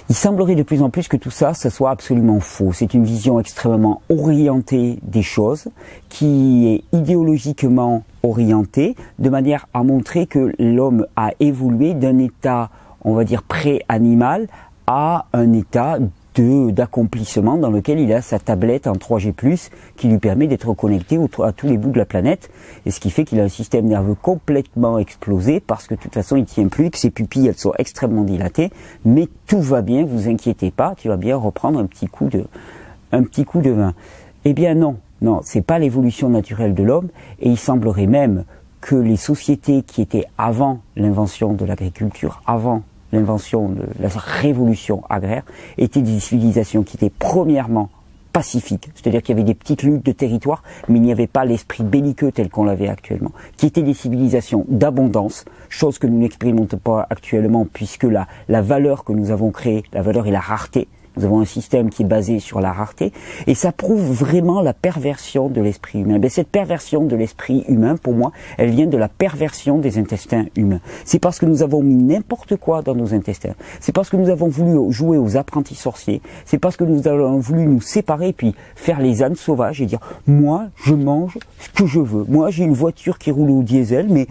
Il semblerait de plus en plus que tout ça, ça soit absolument faux. C'est une vision extrêmement orientée des choses, qui est idéologiquement orientée, de manière à montrer que l'homme a évolué d'un état, on va dire, pré-animal à un état d'accomplissement dans lequel il a sa tablette en 3G+, qui lui permet d'être connecté à tous les bouts de la planète, et ce qui fait qu'il a un système nerveux complètement explosé, parce que de toute façon il tient plus, que ses pupilles elles sont extrêmement dilatées, mais tout va bien, vous inquiétez pas, tu vas bien reprendre un petit coup de vin. Eh bien non, c'est pas l'évolution naturelle de l'homme, et il semblerait même que les sociétés qui étaient avant l'invention de l'agriculture, avant l'invention de la révolution agraire, étaient des civilisations qui étaient premièrement pacifiques, c'est-à-dire qu'il y avait des petites luttes de territoire, mais il n'y avait pas l'esprit belliqueux tel qu'on l'avait actuellement, qui étaient des civilisations d'abondance, chose que nous n'expérimentons pas actuellement, puisque la valeur que nous avons créée, la valeur et la rareté, nous avons un système qui est basé sur la rareté, et ça prouve vraiment la perversion de l'esprit humain. Mais cette perversion de l'esprit humain, pour moi, elle vient de la perversion des intestins humains. C'est parce que nous avons mis n'importe quoi dans nos intestins. C'est parce que nous avons voulu jouer aux apprentis sorciers. C'est parce que nous avons voulu nous séparer, puis faire les ânes sauvages et dire « moi, je mange ce que je veux. Moi, j'ai une voiture qui roule au diesel, mais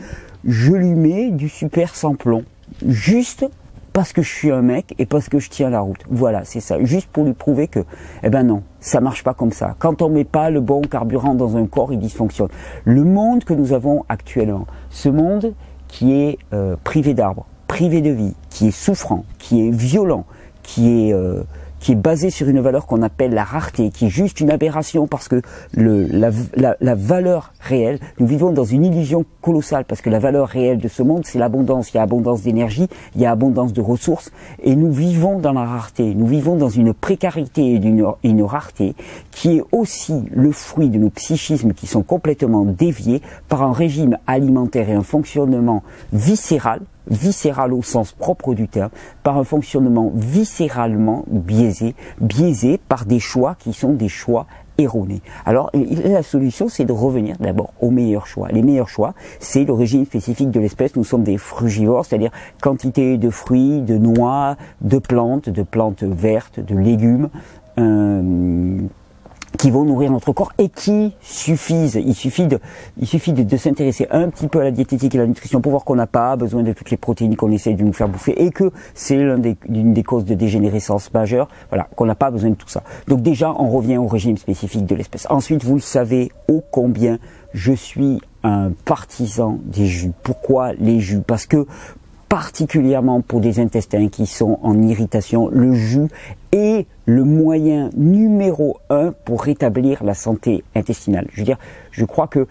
je lui mets du super sans plomb. Juste parce que je suis un mec et parce que je tiens la route. » Voilà, c'est ça. Juste pour lui prouver que, eh ben non, ça marche pas comme ça. Quand on met pas le bon carburant dans un corps, il dysfonctionne. Le monde que nous avons actuellement, ce monde qui est privé d'arbres, privé de vie, qui est souffrant, qui est violent, qui est basé sur une valeur qu'on appelle la rareté, qui est juste une aberration parce que la valeur réelle, nous vivons dans une illusion colossale parce que la valeur réelle de ce monde, c'est l'abondance. Il y a abondance d'énergie, il y a abondance de ressources et nous vivons dans la rareté. Nous vivons dans une précarité et une rareté qui est aussi le fruit de nos psychismes qui sont complètement déviés par un régime alimentaire et un fonctionnement viscéral au sens propre du terme, par un fonctionnement viscéralement biaisé par des choix qui sont des choix erronés. Alors la solution, c'est de revenir d'abord aux meilleurs choix. Les meilleurs choix, c'est le régime spécifique de l'espèce. Nous sommes des frugivores, c'est-à-dire quantité de fruits, de noix, de plantes vertes, de légumes, qui vont nourrir notre corps et qui suffisent. Il suffit de s'intéresser un petit peu à la diététique et à la nutrition pour voir qu'on n'a pas besoin de toutes les protéines qu'on essaie de nous faire bouffer et que c'est l'une des causes de dégénérescence majeure, voilà, qu'on n'a pas besoin de tout ça. Donc déjà, on revient au régime spécifique de l'espèce. Ensuite, vous le savez ô combien je suis un partisan des jus. Pourquoi les jus? Parce que particulièrement pour des intestins qui sont en irritation, le jus est le moyen numéro 1 pour rétablir la santé intestinale. Je veux dire, je crois que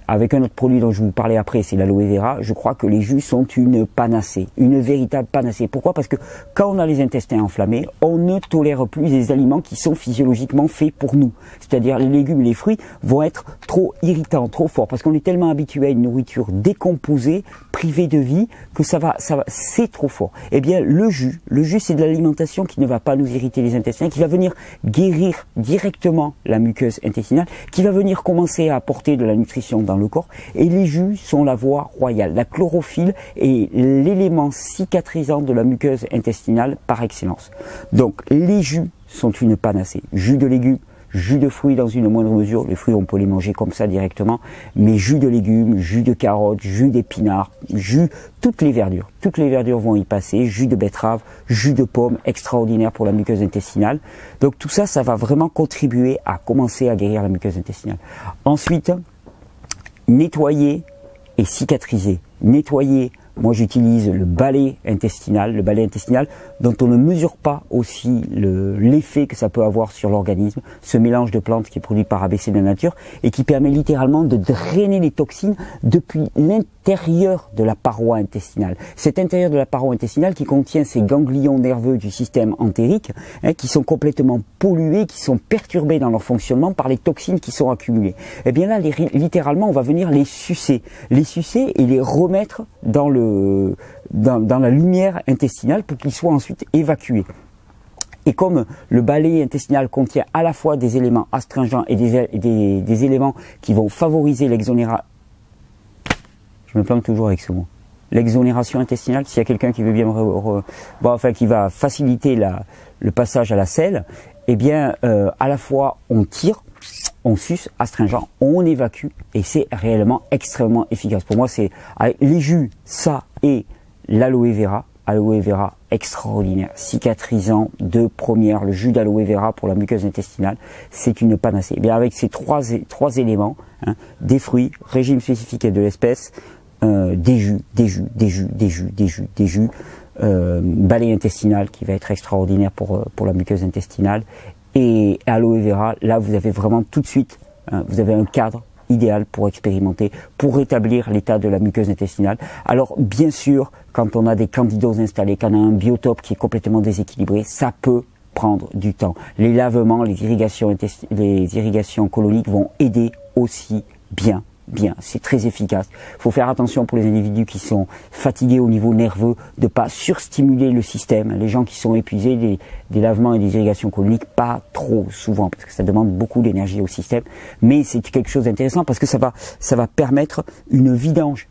avec un autre produit dont je vais vous parler après, c'est l'aloe vera, je crois que les jus sont une panacée, une véritable panacée. Pourquoi? Parce que quand on a les intestins enflammés, on ne tolère plus les aliments qui sont physiologiquement faits pour nous. C'est-à-dire les légumes et les fruits vont être trop irritants, trop forts, parce qu'on est tellement habitué à une nourriture décomposée, privée de vie, que c'est trop fort. Eh bien, le jus c'est de l'alimentation qui ne va pas nous irriter les intestins, qui va venir guérir directement la muqueuse intestinale, qui va venir commencer à apporter de la nutrition dans le corps, et les jus sont la voie royale. La chlorophylle est l'élément cicatrisant de la muqueuse intestinale par excellence. Donc les jus sont une panacée. Jus de légumes, jus de fruits dans une moindre mesure, les fruits on peut les manger comme ça directement, mais jus de légumes, jus de carottes, jus d'épinards, jus, toutes les verdures vont y passer, jus de betterave, jus de pomme, extraordinaire pour la muqueuse intestinale. Donc tout ça, ça va vraiment contribuer à commencer à guérir la muqueuse intestinale. Ensuite, nettoyer et cicatriser. Nettoyer, moi j'utilise le balai intestinal dont on ne mesure pas aussi l'effet que ça peut avoir sur l'organisme, ce mélange de plantes qui est produit par ABC de la nature et qui permet littéralement de drainer les toxines depuis l'intérieur de la paroi intestinale. Cet intérieur de la paroi intestinale qui contient ces ganglions nerveux du système entérique, qui sont complètement pollués, qui sont perturbés dans leur fonctionnement par les toxines qui sont accumulées. Et bien là, littéralement, on va venir les sucer et les remettre dans la lumière intestinale pour qu'ils soient ensuite évacués. Et comme le balai intestinal contient à la fois des éléments astringents et des éléments qui vont favoriser l'exonération, je me plante toujours avec ce mot, l'exonération intestinale, s'il y a quelqu'un qui veut bien qui va faciliter le passage à la selle, eh bien à la fois on tire, on suce, astringent, on évacue et c'est réellement extrêmement efficace. Pour moi, c'est les jus, ça et l'aloe vera. Aloe vera extraordinaire, cicatrisant de première, le jus d'aloe vera pour la muqueuse intestinale, c'est une panacée. Et bien avec ces trois éléments, des fruits, régime spécifique de l'espèce, des jus, balai intestinal qui va être extraordinaire pour la muqueuse intestinale, et aloe vera, là vous avez vraiment tout de suite, vous avez un cadre idéal pour expérimenter, pour rétablir l'état de la muqueuse intestinale. Alors bien sûr, quand on a des candidoses installées, quand on a un biotope qui est complètement déséquilibré, ça peut prendre du temps. Les lavements, les irrigations coloniques vont aider aussi bien. C'est très efficace. Il faut faire attention pour les individus qui sont fatigués au niveau nerveux de ne pas surstimuler le système. Les gens qui sont épuisés, des lavements et des irrigations coloniques, pas trop souvent, parce que ça demande beaucoup d'énergie au système. Mais c'est quelque chose d'intéressant parce que ça va permettre une vidange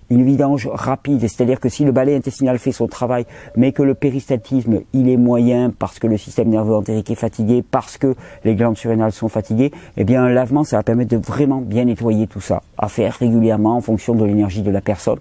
rapide. C'est-à-dire que si le balai intestinal fait son travail, mais que le péristaltisme, il est moyen parce que le système nerveux entérique est fatigué, parce que les glandes surrénales sont fatiguées, eh bien un lavement, ça va permettre de vraiment bien nettoyer tout ça, à faire régulièrement en fonction de l'énergie de la personne.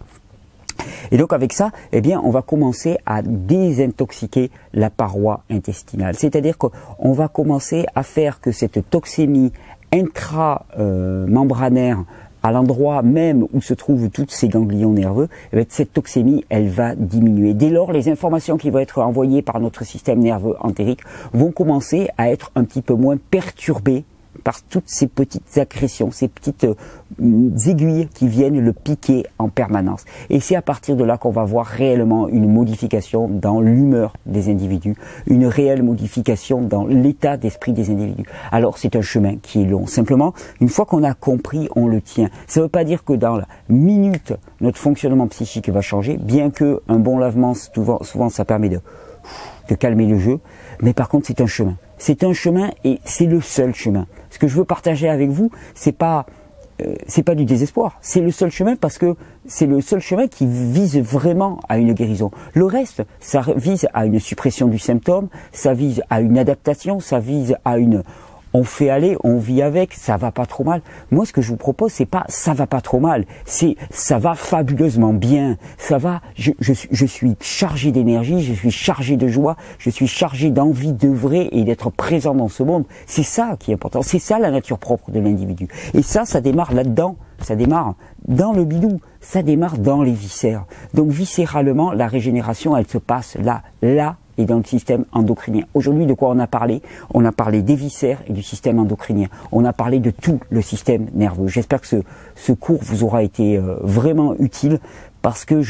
Et donc avec ça, eh bien, on va commencer à désintoxiquer la paroi intestinale. C'est-à-dire qu'on va commencer à faire que cette toxémie intra-membranaire, à l'endroit même où se trouvent tous ces ganglions nerveux, eh bien, cette toxémie, elle va diminuer. Dès lors, les informations qui vont être envoyées par notre système nerveux entérique vont commencer à être un petit peu moins perturbées par toutes ces petites accrétions, ces petites aiguilles qui viennent le piquer en permanence. Et c'est à partir de là qu'on va voir réellement une modification dans l'humeur des individus, une réelle modification dans l'état d'esprit des individus. Alors c'est un chemin qui est long. Simplement, une fois qu'on a compris, on le tient. Ça ne veut pas dire que dans la minute, notre fonctionnement psychique va changer, bien que un bon lavement, souvent ça permet de calmer le jeu, mais par contre c'est un chemin. C'est un chemin et c'est le seul chemin. Ce que je veux partager avec vous, c'est pas du désespoir. C'est le seul chemin parce que c'est le seul chemin qui vise vraiment à une guérison. Le reste, ça vise à une suppression du symptôme, ça vise à une adaptation, ça vise à une... On fait aller, on vit avec, ça va pas trop mal. Moi, ce que je vous propose, c'est pas ça va pas trop mal, c'est ça va fabuleusement bien. Ça va, je suis chargé d'énergie, je suis chargé de joie, je suis chargé d'envie d'œuvrer et d'être présent dans ce monde. C'est ça qui est important, c'est ça la nature propre de l'individu. Et ça démarre là-dedans, ça démarre dans le bidou, ça démarre dans les viscères. Donc viscéralement, la régénération, elle se passe là et dans le système endocrinien. Aujourd'hui, de quoi on a parlé? On a parlé des viscères et du système endocrinien. On a parlé de tout le système nerveux. J'espère que ce cours vous aura été vraiment utile parce que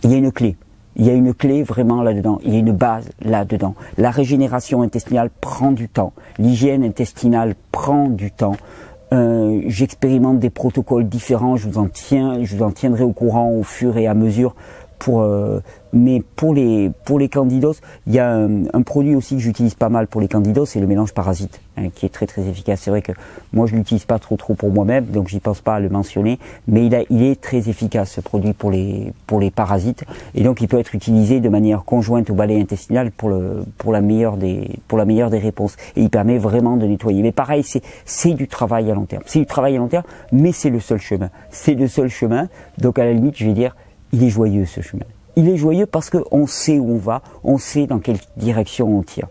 il y a une clé. Il y a une clé vraiment là-dedans. Il y a une base là-dedans. La régénération intestinale prend du temps. L'hygiène intestinale prend du temps. J'expérimente des protocoles différents. Je vous en tiendrai au courant au fur et à mesure mais pour les candidos, il y a un produit aussi que j'utilise pas mal pour les candidos, c'est le mélange parasite, hein, qui est très très efficace. C'est vrai que moi je l'utilise pas trop pour moi-même, donc j'y pense pas à le mentionner, mais il est très efficace ce produit pour les parasites, et donc il peut être utilisé de manière conjointe au balai intestinal pour la meilleure des réponses, et il permet vraiment de nettoyer. Mais pareil, c'est du travail à long terme. C'est du travail à long terme, mais c'est le seul chemin. C'est le seul chemin. Donc à la limite, je vais dire, il est joyeux ce chemin. Il est joyeux parce qu'on sait où on va, on sait dans quelle direction on tire.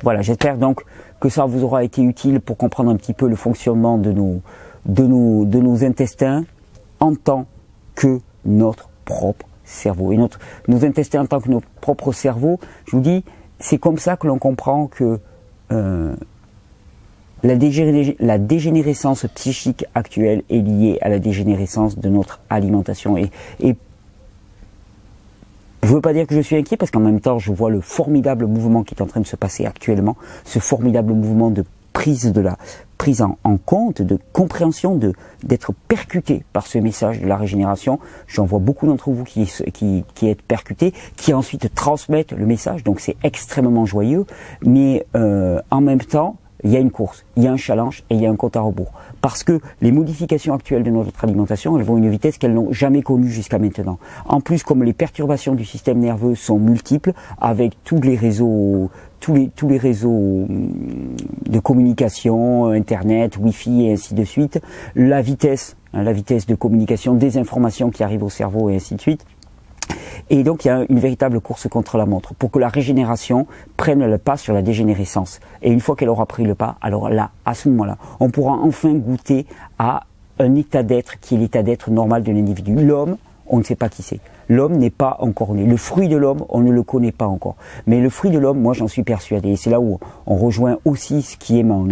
Voilà, j'espère donc que ça vous aura été utile pour comprendre un petit peu le fonctionnement de nos intestins en tant que notre propre cerveau. Et nos intestins en tant que notre propre cerveau, je vous dis, c'est comme ça que l'on comprend que la dégénérescence psychique actuelle est liée à la dégénérescence de notre alimentation. Et je ne veux pas dire que je suis inquiet, parce qu'en même temps, je vois le formidable mouvement qui est en train de se passer actuellement, ce formidable mouvement de prise en compte, de compréhension, d'être percuté par ce message de la régénération. J'en vois beaucoup d'entre vous qui êtes percutés, qui ensuite transmettent le message, donc c'est extrêmement joyeux, mais en même temps, il y a une course, il y a un challenge et il y a un compte à rebours. Parce que les modifications actuelles de notre alimentation, elles vont à une vitesse qu'elles n'ont jamais connue jusqu'à maintenant. En plus, comme les perturbations du système nerveux sont multiples, avec tous les réseaux de communication, Internet, Wi-Fi et ainsi de suite, la vitesse de communication des informations qui arrivent au cerveau et ainsi de suite. Et donc il y a une véritable course contre la montre pour que la régénération prenne le pas sur la dégénérescence. Et une fois qu'elle aura pris le pas, alors là, à ce moment-là, on pourra enfin goûter à un état d'être qui est l'état d'être normal de l'individu. L'homme, on ne sait pas qui c'est. L'homme n'est pas encore né. Le fruit de l'homme, on ne le connaît pas encore. Mais le fruit de l'homme, moi j'en suis persuadé. Et c'est là où on rejoint aussi ce qui est mon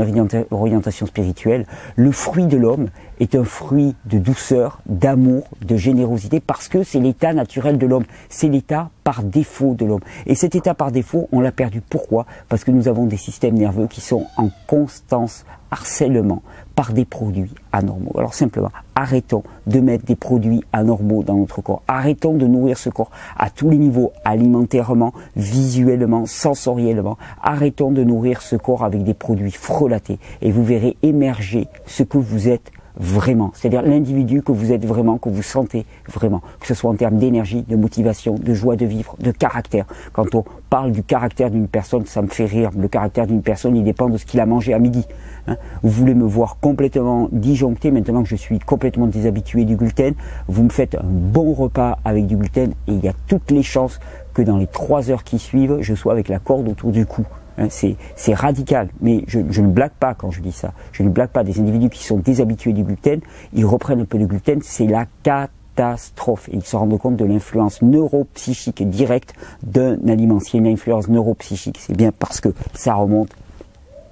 orientation spirituelle. Le fruit de l'homme est un fruit de douceur, d'amour, de générosité, parce que c'est l'état naturel de l'homme. C'est l'état par défaut de l'homme. Et cet état par défaut, on l'a perdu. Pourquoi? Parce que nous avons des systèmes nerveux qui sont en constance harcèlement par des produits anormaux. Alors simplement, arrêtons de mettre des produits anormaux dans notre corps. Arrêtons de nourrir ce corps à tous les niveaux, alimentairement, visuellement, sensoriellement. Arrêtons de nourrir ce corps avec des produits frelatés et vous verrez émerger ce que vous êtes vraiment, c'est-à-dire l'individu que vous êtes vraiment, que vous sentez vraiment, que ce soit en termes d'énergie, de motivation, de joie de vivre, de caractère. Quand on parle du caractère d'une personne, ça me fait rire. Le caractère d'une personne, il dépend de ce qu'il a mangé à midi. Hein. Vous voulez me voir complètement disjoncté, maintenant que je suis complètement déshabitué du gluten, vous me faites un bon repas avec du gluten et il y a toutes les chances que dans les 3 heures qui suivent, je sois avec la corde autour du cou. C'est radical, mais je ne blague pas quand je dis ça. Je ne blague pas. Des individus qui sont déshabitués du gluten, ils reprennent un peu de gluten, c'est la catastrophe. Et ils se rendent compte de l'influence neuropsychique directe d'un aliment. S'il y a une influence neuropsychique, c'est bien parce que ça remonte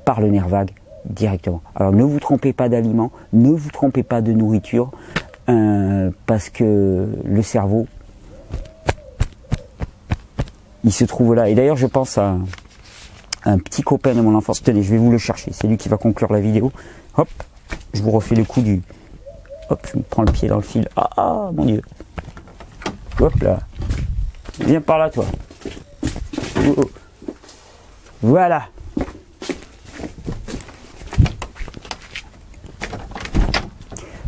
par le nerf vague directement. Alors ne vous trompez pas d'aliment, ne vous trompez pas de nourriture, parce que le cerveau, il se trouve là. Et d'ailleurs, je pense à un petit copain de mon enfance. Tenez, je vais vous le chercher. C'est lui qui va conclure la vidéo. Hop, je vous refais le coup du... Hop, je me prends le pied dans le fil. Ah, mon Dieu. Hop là. Viens par là, toi. Oh, oh. Voilà.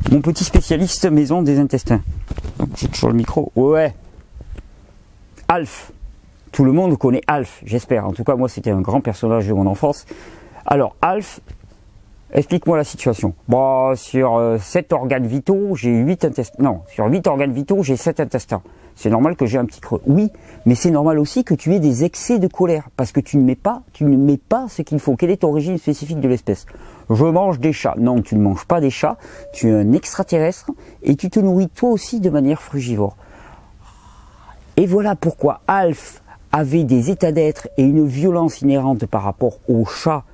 Mon petit spécialiste maison des intestins. Donc, j'ai toujours le micro. Ouais. Alf. Tout le monde connaît Alf, j'espère. En tout cas, moi, c'était un grand personnage de mon enfance. Alors, Alf, explique-moi la situation. Bon, sur 7 organes vitaux, j'ai 8 intestins. Non, sur 8 organes vitaux, j'ai 7 intestins. C'est normal que j'ai un petit creux. Oui, mais c'est normal aussi que tu aies des excès de colère, parce que tu ne mets pas ce qu'il faut. Quelle est ton régime spécifique de l'espèce? Je mange des chats. Non, tu ne manges pas des chats. Tu es un extraterrestre et tu te nourris toi aussi de manière frugivore. Et voilà pourquoi Alf avait des états d'être et une violence inhérente par rapport au chat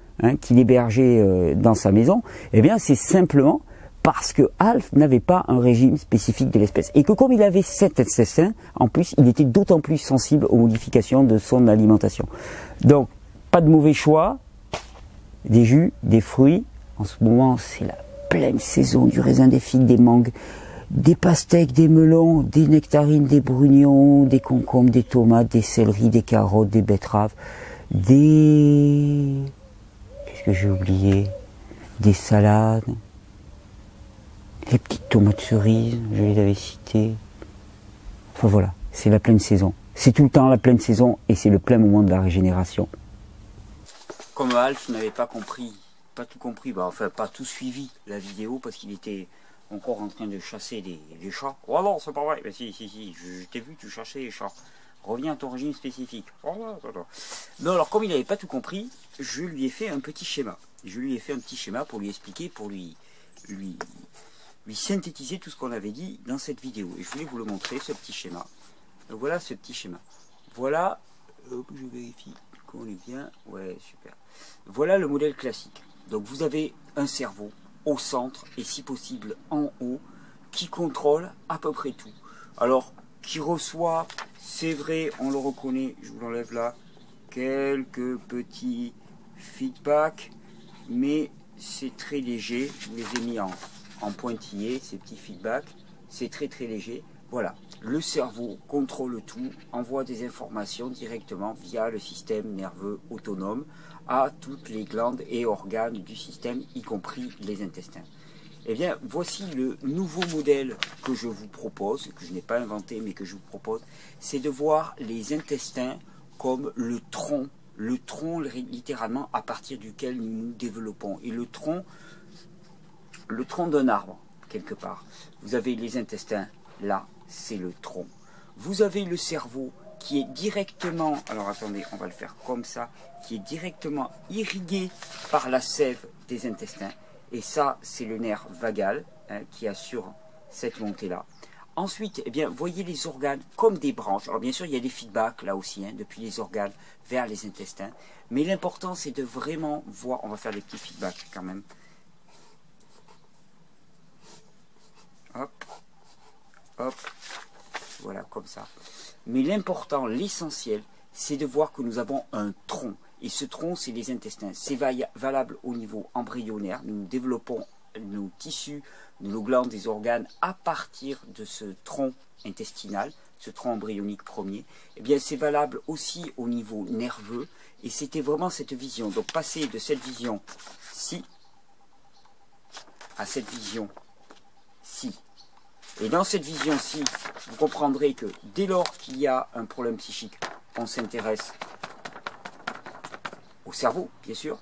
qu'il hébergeait dans sa maison. Eh bien, c'est simplement parce que Alf n'avait pas un régime spécifique de l'espèce. Et que comme il avait 7 intestins, en plus, il était d'autant plus sensible aux modifications de son alimentation. Donc, pas de mauvais choix, des jus, des fruits. En ce moment, c'est la pleine saison du raisin, des figues, des mangues. des pastèques, des melons, des nectarines, des brugnons, des concombres, des tomates, des céleris, des carottes, des betteraves, des... Qu'est-ce que j'ai oublié? Des salades, les petites tomates cerises, je les avais citées. Enfin voilà, c'est la pleine saison. C'est tout le temps la pleine saison et c'est le plein moment de la régénération. Comme Alf n'avait pas compris, pas tout compris, bah, enfin pas tout suivi la vidéo parce qu'il était encore en train de chasser les chats. Oh non, c'est pas vrai. Mais si, je t'ai vu, tu cherchais les chats. Reviens à ton régime spécifique. Oh non, non, non. Non, alors comme il n'avait pas tout compris, je lui ai fait un petit schéma. Je lui ai fait un petit schéma pour lui expliquer, pour lui synthétiser tout ce qu'on avait dit dans cette vidéo. Et je voulais vous le montrer, ce petit schéma. Donc voilà ce petit schéma. Voilà, hop, je vérifie qu'on est bien. Ouais, super. Voilà le modèle classique. Donc vous avez un cerveau au centre et si possible en haut qui contrôle à peu près tout. Alors, qui reçoit, c'est vrai, on le reconnaît, je vous l'enlève là, quelques petits feedbacks, mais c'est très léger. Je vous les ai mis en pointillé, ces petits feedbacks. C'est très léger. Voilà, le cerveau contrôle tout, envoie des informations directement via le système nerveux autonome à toutes les glandes et organes du système, y compris les intestins. Eh bien, voici le nouveau modèle que je vous propose, que je n'ai pas inventé, mais que je vous propose, c'est de voir les intestins comme le tronc littéralement à partir duquel nous nous développons. Et le tronc d'un arbre, quelque part. Vous avez les intestins, là, c'est le tronc. Vous avez le cerveau qui est directement, alors attendez, on va le faire comme ça, qui est directement irrigué par la sève des intestins. Et ça, c'est le nerf vagal hein, qui assure cette montée-là. Ensuite, eh bien, voyez les organes comme des branches. Alors bien sûr, il y a des feedbacks là aussi, hein, depuis les organes vers les intestins. Mais l'important, c'est de vraiment voir, on va faire des petits feedbacks quand même. Hop, hop, voilà, comme ça. Mais l'important, l'essentiel, c'est de voir que nous avons un tronc. Et ce tronc, c'est les intestins. C'est valable au niveau embryonnaire. Nous développons nos tissus, nos glandes, des organes à partir de ce tronc intestinal, ce tronc embryonique premier. Eh bien, c'est valable aussi au niveau nerveux. Et c'était vraiment cette vision. Donc, passer de cette vision-ci à cette vision-ci. Et dans cette vision-ci, vous comprendrez que dès lors qu'il y a un problème psychique, on s'intéresse au cerveau, bien sûr,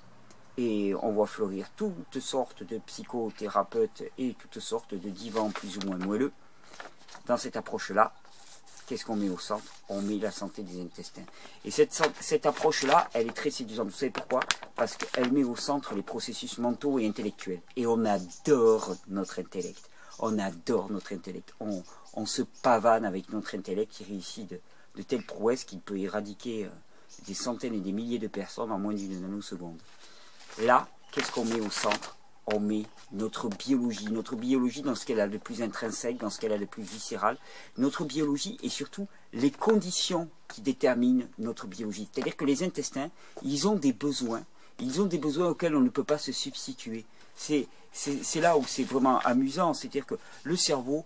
et on voit fleurir toutes sortes de psychothérapeutes et toutes sortes de divans plus ou moins moelleux. Dans cette approche-là, qu'est-ce qu'on met au centre? On met la santé des intestins. Et cette approche-là, elle est très séduisante. Vous savez pourquoi? Parce qu'elle met au centre les processus mentaux et intellectuels. Et on adore notre intellect. On adore notre intellect. On se pavane avec notre intellect qui réussit de telles prouesses qu'il peut éradiquer des centaines et des milliers de personnes en moins d'une nanoseconde. Là, qu'est-ce qu'on met au centre? On met notre biologie dans ce qu'elle a de plus intrinsèque, dans ce qu'elle a de plus viscéral, notre biologie et surtout les conditions qui déterminent notre biologie. C'est-à-dire que les intestins, ils ont des besoins auxquels on ne peut pas se substituer. C'est là où c'est vraiment amusant, c'est-à-dire que le cerveau,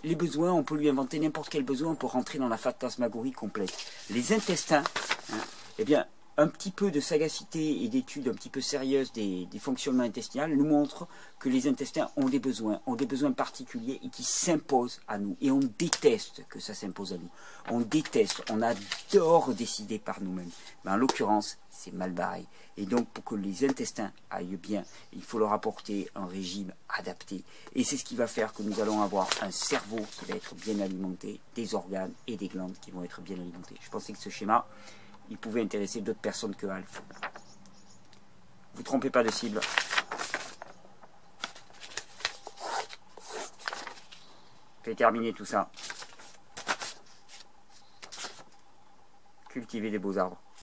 les besoins, on peut lui inventer n'importe quel besoin, on peut rentrer dans la fantasmagorie complète. Les intestins, hein, eh bien, un petit peu de sagacité et d'études un petit peu sérieuses des fonctionnements intestinaux nous montrent que les intestins ont des besoins particuliers et qui s'imposent à nous. Et on déteste que ça s'impose à nous. On déteste, on adore décider par nous-mêmes. Mais en l'occurrence, c'est mal barré. Et donc, pour que les intestins aillent bien, il faut leur apporter un régime adapté. Et c'est ce qui va faire que nous allons avoir un cerveau qui va être bien alimenté, des organes et des glandes qui vont être bien alimentés. Je pensais que ce schéma, il pouvait intéresser d'autres personnes que Alf. Vous trompez pas de cible. Faites terminer tout ça. Cultiver des beaux arbres.